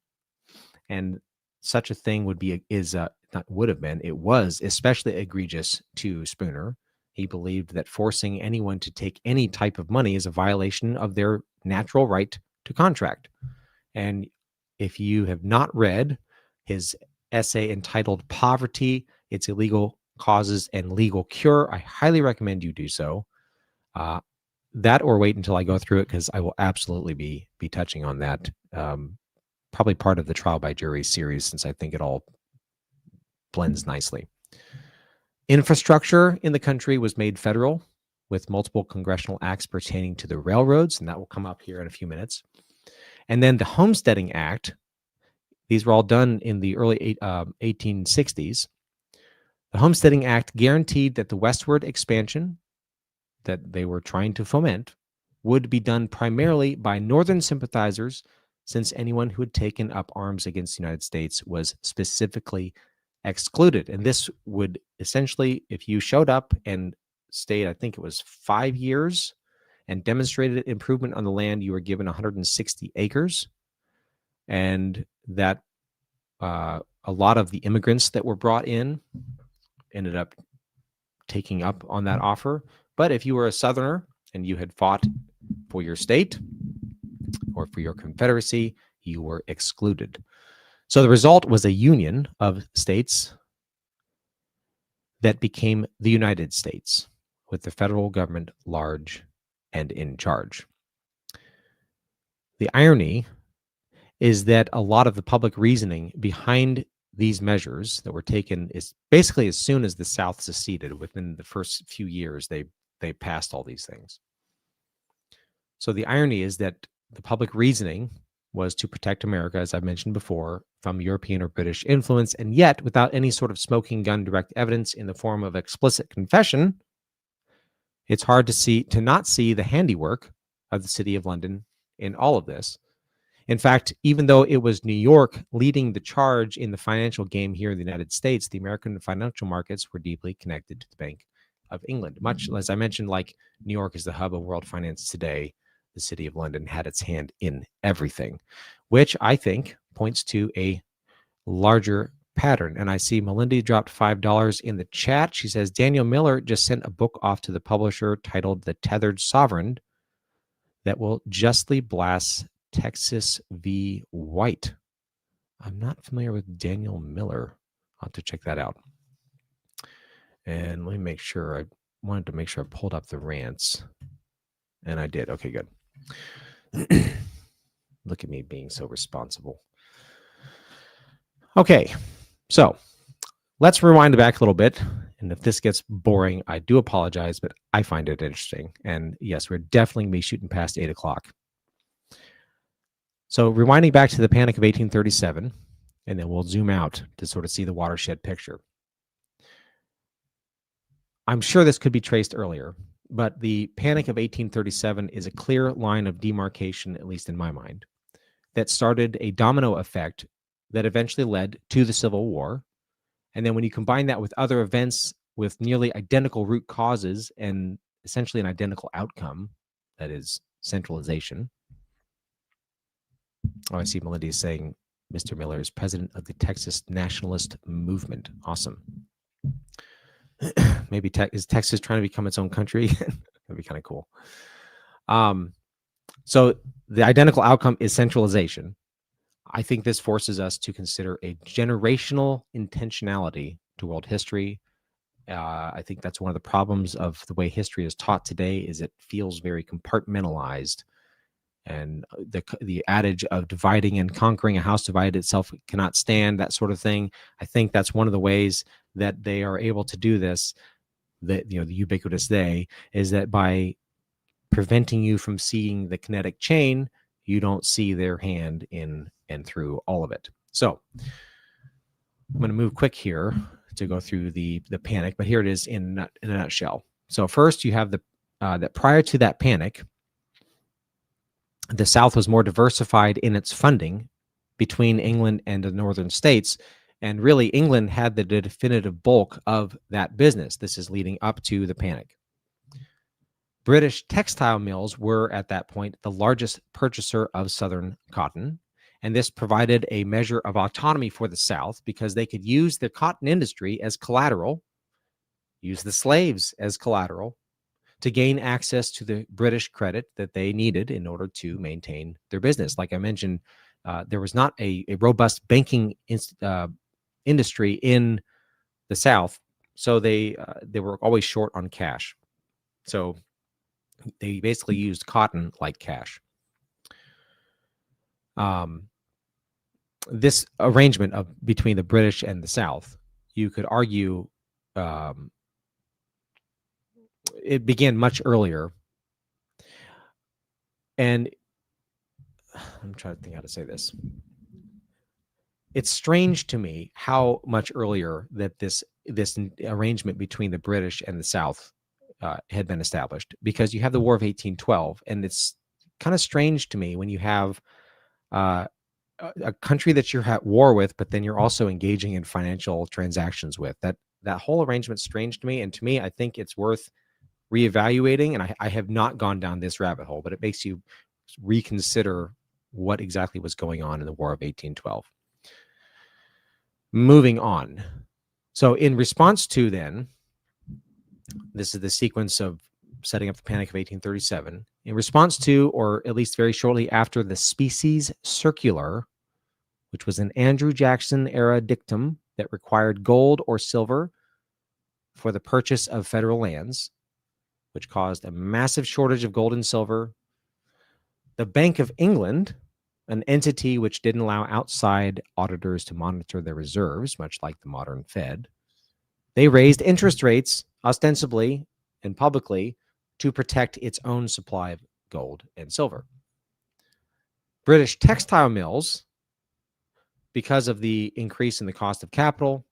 and such a thing it was especially egregious to Spooner. He believed that forcing anyone to take any type of money is a violation of their natural right to contract. And if you have not read his essay entitled Poverty, Its Illegal Causes and Legal Cure, I highly recommend you do so. That, or wait until I go through it, because I will absolutely be touching on that. Probably part of the Trial by Jury series, since I think it all blends nicely. Infrastructure in the country was made federal with multiple congressional acts pertaining to the railroads, and that will come up here in a few minutes. And then the Homesteading Act, these were all done in the early 1860s. The Homesteading Act guaranteed that the westward expansion that they were trying to foment would be done primarily by Northern sympathizers, since anyone who had taken up arms against the United States was specifically excluded. And this would essentially, if you showed up and stayed, I think it was 5 years, and demonstrated improvement on the land, you were given 160 acres. And that a lot of the immigrants that were brought in ended up taking up on that offer. But if you were a Southerner and you had fought for your state or for your Confederacy, you were excluded. So the result was a union of states that became the United States, with the federal government large and in charge. The irony is that a lot of the public reasoning behind these measures that were taken is basically as soon as the South seceded, within the first few years, they passed all these things. So the irony is that the public reasoning was to protect America, as I've mentioned before, from European or British influence, and yet without any sort of smoking gun direct evidence in the form of explicit confession, it's hard to not see the handiwork of the City of London in all of this. In fact, even though it was New York leading the charge in the financial game here in the United States, the American financial markets were deeply connected to the Bank of England. Much as I mentioned, like New York is the hub of world finance today, the City of London had its hand in everything, which I think points to a larger pattern. And I see Melinda dropped $5 in the chat. She says, Daniel Miller just sent a book off to the publisher titled The Tethered Sovereign that will justly blast Texas v. White. I'm not familiar with Daniel Miller. I'll have to check that out. And let me make sure. I wanted to make sure I pulled up the rants. And I did. Okay, good. Look at me being so responsible. Okay, so let's rewind back a little bit. And if this gets boring, I do apologize, but I find it interesting. And yes, we're definitely going to be shooting past 8 o'clock. So rewinding back to the Panic of 1837, and then we'll zoom out to sort of see the watershed picture. I'm sure this could be traced earlier, but the Panic of 1837 is a clear line of demarcation, at least in my mind, that started a domino effect that eventually led to the Civil War. And then when you combine that with other events with nearly identical root causes and essentially an identical outcome, that is centralization. Oh, I see Melinda is saying Mr. Miller is president of the Texas Nationalist Movement. Awesome. Maybe is Texas trying to become its own country? That'd be kind of cool. So the identical outcome is centralization. I think this forces us to consider a generational intentionality to world history. I think that's one of the problems of the way history is taught today, is it feels very compartmentalized. And the adage of dividing and conquering, a house divided itself cannot stand, that sort of thing. I think that's one of the ways that they are able to do this, the ubiquitous they, is that by preventing you from seeing the kinetic chain, you don't see their hand in and through all of it. So I'm going to move quick here to go through the panic, but here it is in a nutshell. So first you have that prior to that panic, the South was more diversified in its funding between England and the northern states. And really, England had the definitive bulk of that business. This is leading up to the panic. British textile mills were, at that point, the largest purchaser of Southern cotton. And this provided a measure of autonomy for the South because they could use the cotton industry as collateral, use the slaves as collateral, to gain access to the British credit that they needed in order to maintain their business. Like I mentioned, there was not a robust banking industry in the South, so they were always short on cash. So they basically used cotton like cash. This arrangement between the British and the South, you could argue, it began much earlier. And I'm trying to think how to say this. It's strange to me how much earlier that this arrangement between the British and the South had been established, because you have the War of 1812, and it's kind of strange to me when you have a country that you're at war with, but then you're also engaging in financial transactions with. That whole arrangement's strange to me, and to me, I think it's worth reevaluating. And I have not gone down this rabbit hole, but it makes you reconsider what exactly was going on in the War of 1812. Moving on. So in response to then, this is the sequence of setting up the Panic of 1837. In response to, or at least very shortly after, the Species Circular, which was an Andrew Jackson era dictum that required gold or silver for the purchase of federal lands, which caused a massive shortage of gold and silver. The Bank of England, an entity which didn't allow outside auditors to monitor their reserves, much like the modern Fed, they raised interest rates ostensibly and publicly to protect its own supply of gold and silver. British textile mills, because of the increase in the cost of capital,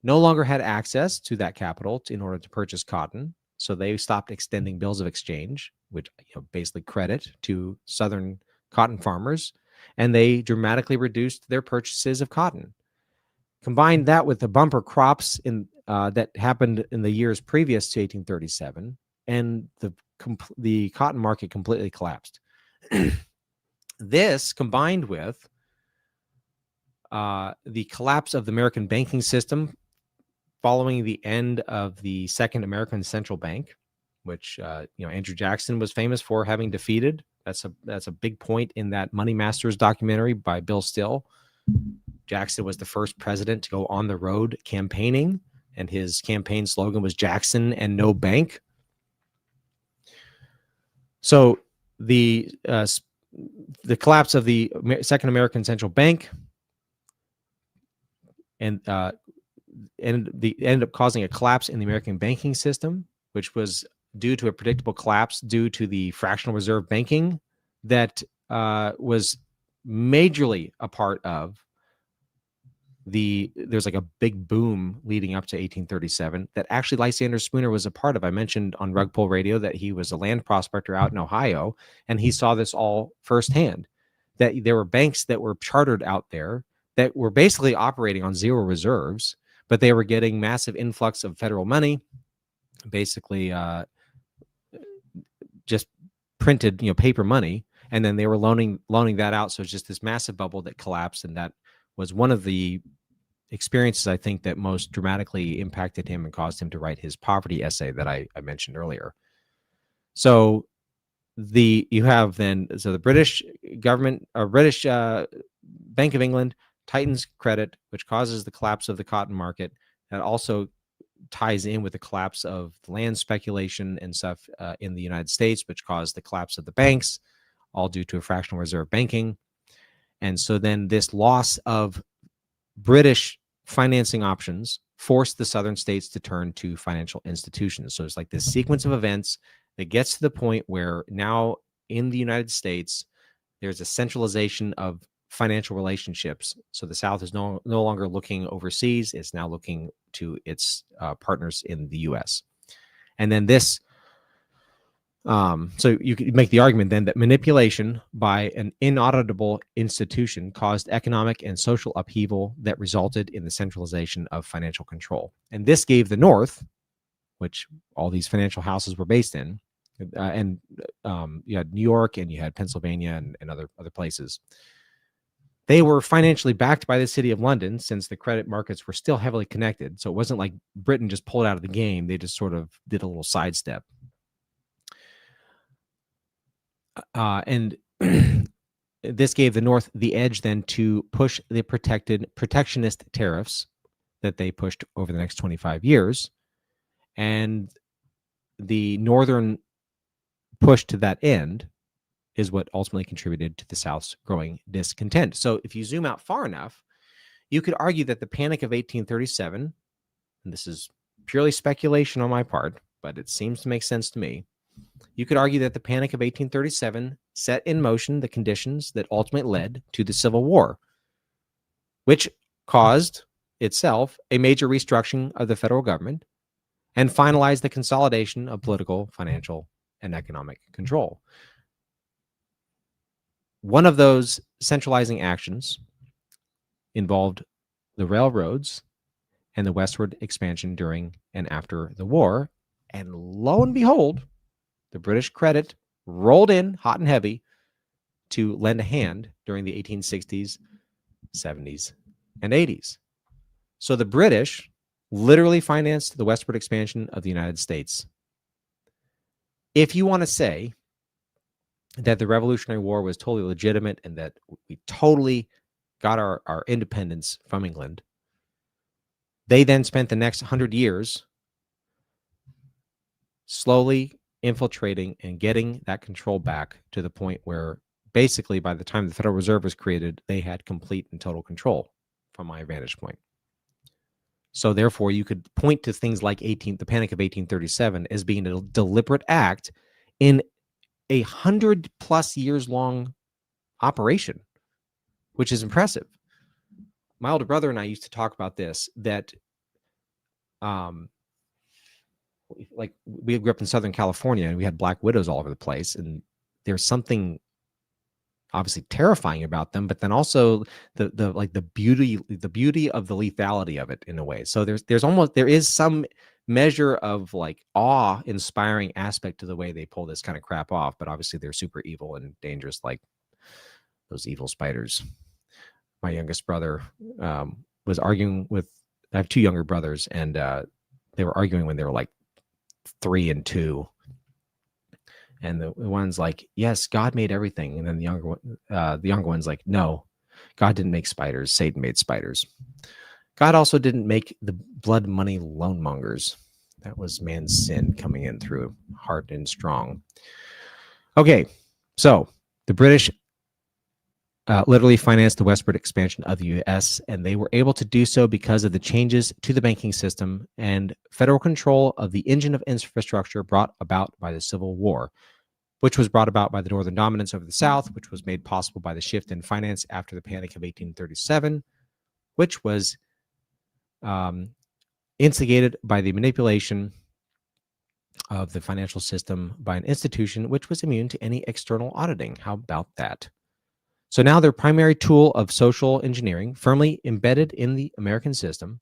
no longer had access to that capital in order to purchase cotton. So they stopped extending bills of exchange, which basically credit to Southern cotton farmers, and they dramatically reduced their purchases of cotton. Combine that with the bumper crops that happened in the years previous to 1837, and the cotton market completely collapsed. This, combined with the collapse of the American banking system following the end of the Second American Central Bank, which Andrew Jackson was famous for having defeated. That's a big point in that Money Masters documentary by Bill Still. Jackson was the first president to go on the road campaigning, and his campaign slogan was Jackson and no bank. So the collapse of the Second American Central Bank and ended up causing a collapse in the American banking system, which was due to a predictable collapse due to the fractional reserve banking that was majorly a part of there's like a big boom leading up to 1837 that actually Lysander Spooner was a part of. I mentioned on Rug Pull Radio that he was a land prospector out in Ohio, and he saw this all firsthand, that there were banks that were chartered out there that were basically operating on zero reserves, but they were getting massive influx of federal money, basically just printed, paper money, and then they were loaning that out. So it's just this massive bubble that collapsed, and that was one of the experiences, I think, that most dramatically impacted him and caused him to write his poverty essay that I mentioned earlier. So the British government, or British Bank of England, tightens credit, which causes the collapse of the cotton market. That also ties in with the collapse of land speculation and stuff in the United States, which caused the collapse of the banks, all due to a fractional reserve banking. And so then this loss of British financing options forced the southern states to turn to financial institutions. So it's like this sequence of events that gets to the point where now in the United States, there's a centralization of financial relationships. So the South is no longer looking overseas. It's now looking to its partners in the U.S. And then this, so you could make the argument then that manipulation by an inauditable institution caused economic and social upheaval that resulted in the centralization of financial control. And this gave the North, which all these financial houses were based in, and you had New York and you had Pennsylvania and other places. They were financially backed by the city of London, since the credit markets were still heavily connected. So it wasn't like Britain just pulled out of the game. They just sort of did a little sidestep. And this gave the North the edge then to push the protectionist tariffs that they pushed over the next 25 years. And the Northern push to that end is what ultimately contributed to the South's growing discontent. So if you zoom out far enough, you could argue that the Panic of 1837, and this is purely speculation on my part, but it seems to make sense to me. You could argue that the Panic of 1837 set in motion the conditions that ultimately led to the Civil War, which caused itself a major restructuring of the federal government and finalized the consolidation of political, financial, and economic control. One of those centralizing actions involved the railroads and the westward expansion during and after the war. And lo and behold, the British credit rolled in hot and heavy to lend a hand during the 1860s, 70s, and 80s. So the British literally financed the westward expansion of the United States. If you want to say that the Revolutionary War was totally legitimate and that we totally got our independence from England, they then spent the next 100 years slowly infiltrating and getting that control back to the point where basically by the time the Federal Reserve was created, they had complete and total control from my vantage point. So therefore, you could point to things like the Panic of 1837 as being a deliberate act in 100+ years long operation, which is impressive. My older brother and I used to talk about this, that like we grew up in Southern California and we had black widows all over the place, and there's something obviously terrifying about them, but then also the beauty of the lethality of it in a way. So there is some measure of like awe-inspiring aspect to the way they pull this kind of crap off, but obviously they're super evil and dangerous, like those evil spiders. My youngest brother was arguing with, I have two younger brothers, and they were arguing when they were like 3 and 2. And the one's like, yes, God made everything. And then the younger one's like, no, God didn't make spiders. Satan made spiders. God also didn't make the blood money loan mongers. That was man's sin coming in through hard and strong. Okay, so the British literally financed the westward expansion of the U.S., and they were able to do so because of the changes to the banking system and federal control of the engine of infrastructure brought about by the Civil War, which was brought about by the Northern dominance over the South, which was made possible by the shift in finance after the Panic of 1837, which was instigated by the manipulation of the financial system by an institution which was immune to any external auditing. How about that? So now their primary tool of social engineering, firmly embedded in the American system,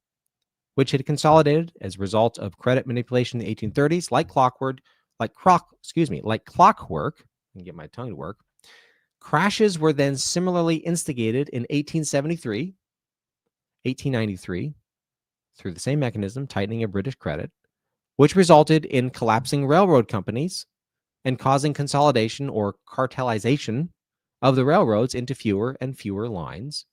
which had consolidated as a result of credit manipulation in the 1830s, like clockwork. I can get my tongue to work. Crashes were then similarly instigated in 1873, 1893, through the same mechanism, tightening of British credit, which resulted in collapsing railroad companies and causing consolidation or cartelization of the railroads into fewer and fewer lines,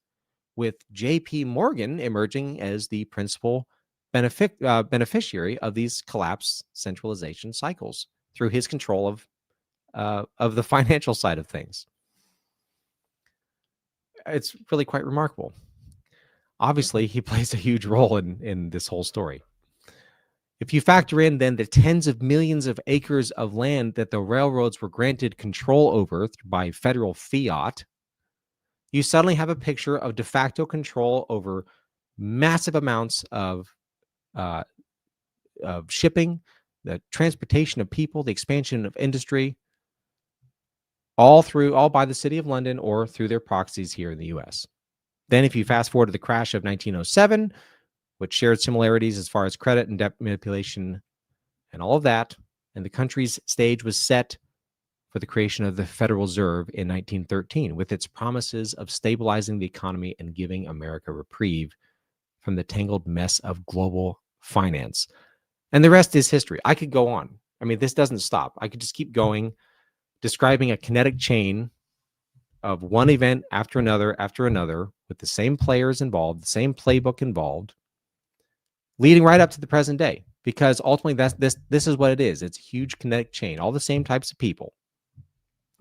with J.P. Morgan emerging as the principal beneficiary of these collapse centralization cycles through his control of the financial side of things. It's really quite remarkable. Obviously, he plays a huge role in this whole story. If you factor in then the tens of millions of acres of land that the railroads were granted control over by federal fiat, you suddenly have a picture of de facto control over massive amounts of shipping, the transportation of people, the expansion of industry, all by the City of London or through their proxies here in the U.S. Then if you fast forward to the crash of 1907, which shared similarities as far as credit and debt manipulation and all of that, and the country's stage was set for the creation of the Federal Reserve in 1913, with its promises of stabilizing the economy and giving America reprieve from the tangled mess of global finance. And the rest is history. I could go on. I mean, this doesn't stop. I could just keep going, describing a kinetic chain of one event after another, with the same players involved, the same playbook involved, leading right up to the present day. Because ultimately, this is what it is. It's a huge kinetic chain. All the same types of people,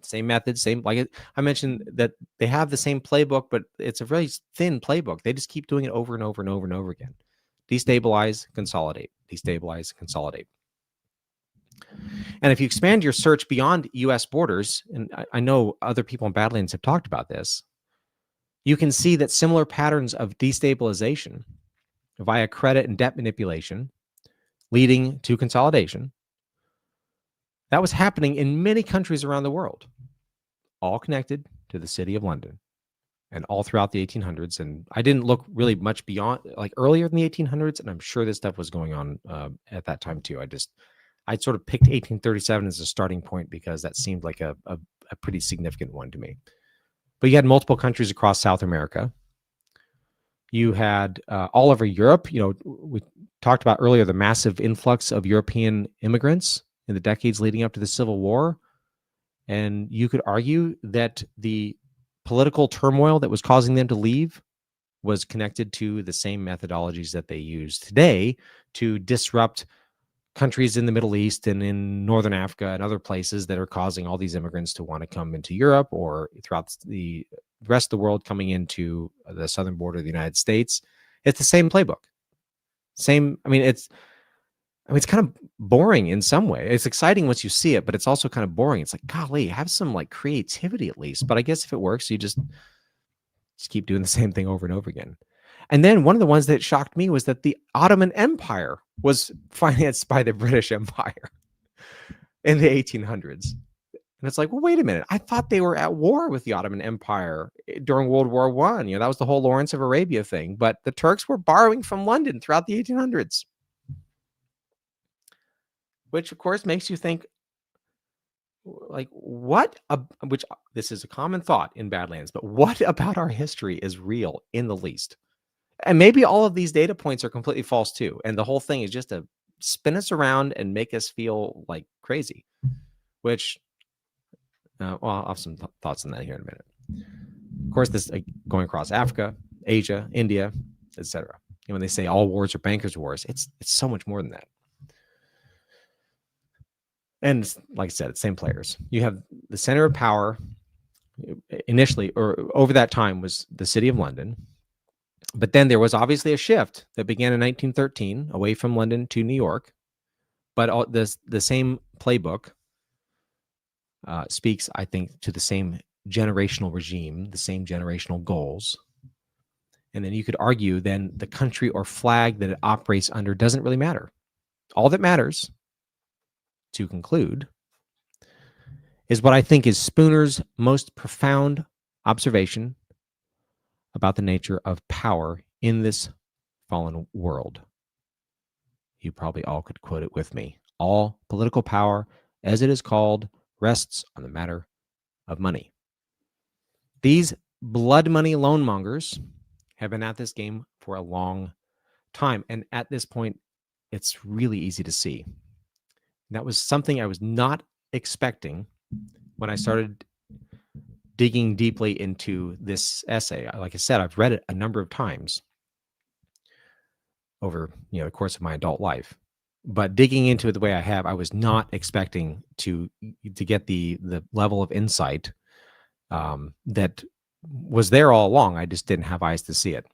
same methods, I mentioned that they have the same playbook, but it's a very thin playbook. They just keep doing it over and over and over and over again. Destabilize, consolidate. Destabilize, consolidate. And if you expand your search beyond U.S. borders, and I know other people in Badlands have talked about this, you can see that similar patterns of destabilization via credit and debt manipulation leading to consolidation, that was happening in many countries around the world, all connected to the City of London and all throughout the 1800s. And I didn't look really much beyond, like earlier in the 1800s, and I'm sure this stuff was going on at that time too. I sort of picked 1837 as a starting point because that seemed like a pretty significant one to me. But you had multiple countries across South America. You had all over Europe. We talked about earlier the massive influx of European immigrants in the decades leading up to the Civil War. And you could argue that the political turmoil that was causing them to leave was connected to the same methodologies that they use today to disrupt countries in the Middle East and in Northern Africa and other places that are causing all these immigrants to want to come into Europe or throughout the rest of the world coming into the southern border of the United States. It's the same playbook. It's kind of boring in some way. It's exciting once you see it, but it's also kind of boring. It's like, golly, have some like creativity at least. But I guess if it works, you just keep doing the same thing over and over again. And then one of the ones that shocked me was that the Ottoman Empire was financed by the British Empire in the 1800s. And it's like, well, wait a minute. I thought they were at war with the Ottoman Empire during World War I. That was the whole Lawrence of Arabia thing. But the Turks were borrowing from London throughout the 1800s. Which, of course, makes you think, like, which this is a common thought in Badlands, but what about our history is real in the least? And maybe all of these data points are completely false too. And the whole thing is just to spin us around and make us feel like crazy, which, I'll have some thoughts on that here in a minute. Of course, this going across Africa, Asia, India, etc. When they say all wars are bankers' wars, it's so much more than that. And like I said, it's same players. You have the center of power initially, or over that time, was the city of London. But then there was obviously a shift that began in 1913 away from London to New York. But the same playbook speaks, I think, to the same generational regime, the same generational goals. And then you could argue then the country or flag that it operates under doesn't really matter. All that matters, to conclude, is what I think is Spooner's most profound observation about the nature of power in this fallen world. You probably all could quote it with me. All political power, as it is called, rests on the matter of money. These blood money loan mongers have been at this game for a long time. And at this point, it's really easy to see. That was something I was not expecting when I started digging deeply into this essay. Like I said, I've read it a number of times over the course of my adult life. But digging into it the way I have, I was not expecting to get the level of insight that was there all along. I just didn't have eyes to see it.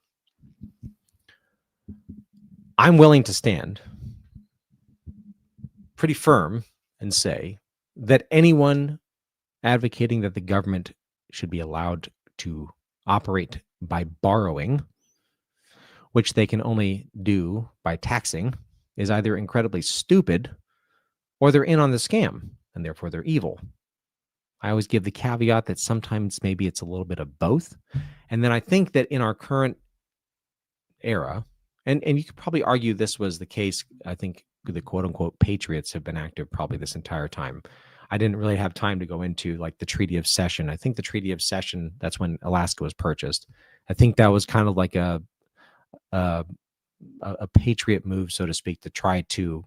I'm willing to stand pretty firm and say that anyone advocating that the government should be allowed to operate by borrowing, which they can only do by taxing, is either incredibly stupid or they're in on the scam, and therefore they're evil. I always give the caveat that sometimes maybe it's a little bit of both. And then I think that in our current era, and you could probably argue this was the case, I think the quote-unquote patriots have been active probably this entire time. I didn't really have time to go into like the Treaty of Cession. I think the Treaty of Cession, that's when Alaska was purchased. I think that was kind of like a patriot move, so to speak, to try to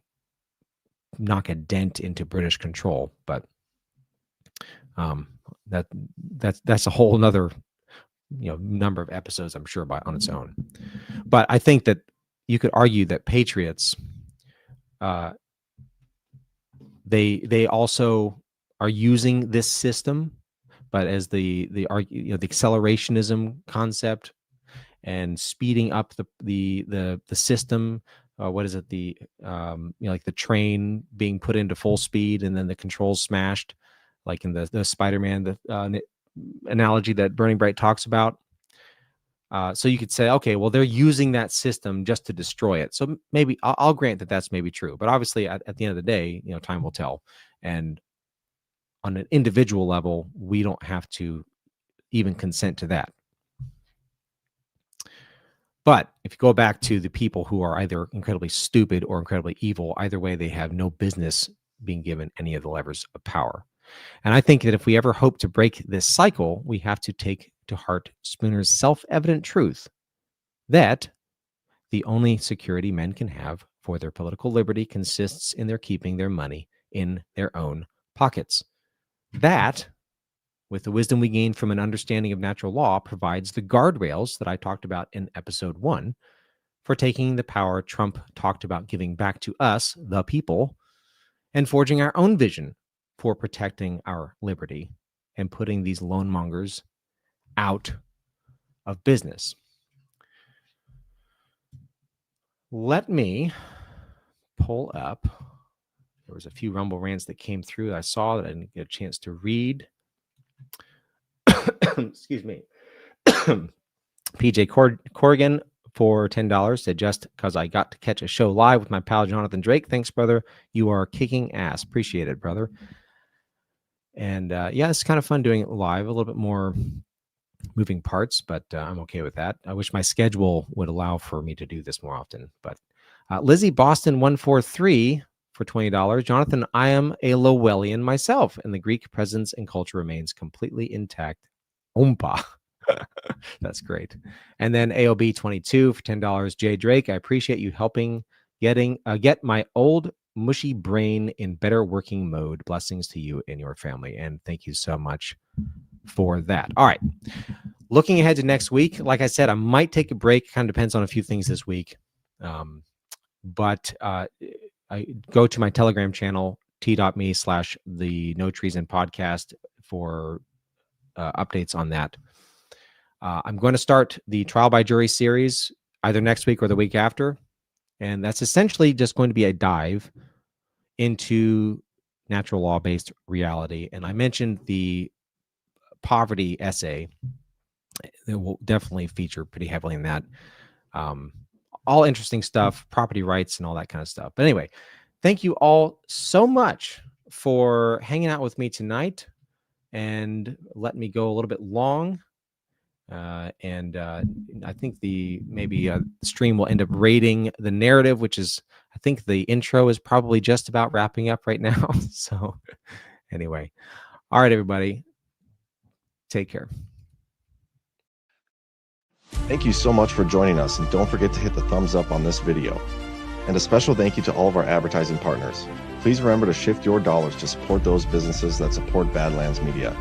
knock a dent into British control. But that's a whole nother number of episodes, I'm sure, on its own. But I think that you could argue that patriots, they also are using this system, but as the accelerationism concept and speeding up the system. What is it? Like the train being put into full speed and then the controls smashed, like in the Spider-Man analogy that Burning Bright talks about. So you could say, okay, well, they're using that system just to destroy it. So maybe I'll grant that that's maybe true. But obviously, at the end of the day, time will tell. And on an individual level, we don't have to even consent to that. But if you go back to the people who are either incredibly stupid or incredibly evil, either way, they have no business being given any of the levers of power. And I think that if we ever hope to break this cycle, we have to take to heart Spooner's self-evident truth that the only security men can have for their political liberty consists in their keeping their money in their own pockets. That, with the wisdom we gain from an understanding of natural law, provides the guardrails that I talked about in episode 1 for taking the power Trump talked about giving back to us, the people, and forging our own vision for protecting our liberty and putting these loan mongers out of business. Let me pull up. There was a few Rumble rants that came through that I saw that I didn't get a chance to read. Excuse me. PJ Corrigan for $10 said, just because I got to catch a show live with my pal Jonathan Drake. Thanks, brother. You are kicking ass. Appreciate it, brother. And yeah, it's kind of fun doing it live, a little bit more moving parts, but I'm okay with that. I wish my schedule would allow for me to do this more often. But Lizzie Boston 143 for $20. Jonathan, I am a Lowellian myself, and the Greek presence and culture remains completely intact. Oompa. That's great. And then AOB 22 for $10. Jay Drake, I appreciate you helping get my old mushy brain in better working mode. Blessings to you and your family. And thank you so much for that. All right. Looking ahead to next week, like I said, I might take a break. Kind of depends on a few things this week. But I go to my Telegram channel, t.me/the No Treason Podcast for updates on that. I'm going to start the trial by jury series either next week or the week after. And that's essentially just going to be a dive into natural law-based reality. And I mentioned the poverty essay. It will definitely feature pretty heavily in that. All interesting stuff, property rights and all that kind of stuff. But anyway, thank you all so much for hanging out with me tonight and letting me go a little bit long. And I think the stream will end up rating the narrative, which is, I think the intro is probably just about wrapping up right now. So anyway, all right, everybody, take care. Thank you so much for joining us, and don't forget to hit the thumbs up on this video. And a special thank you to all of our advertising partners. Please remember to shift your dollars to support those businesses that support Badlands Media.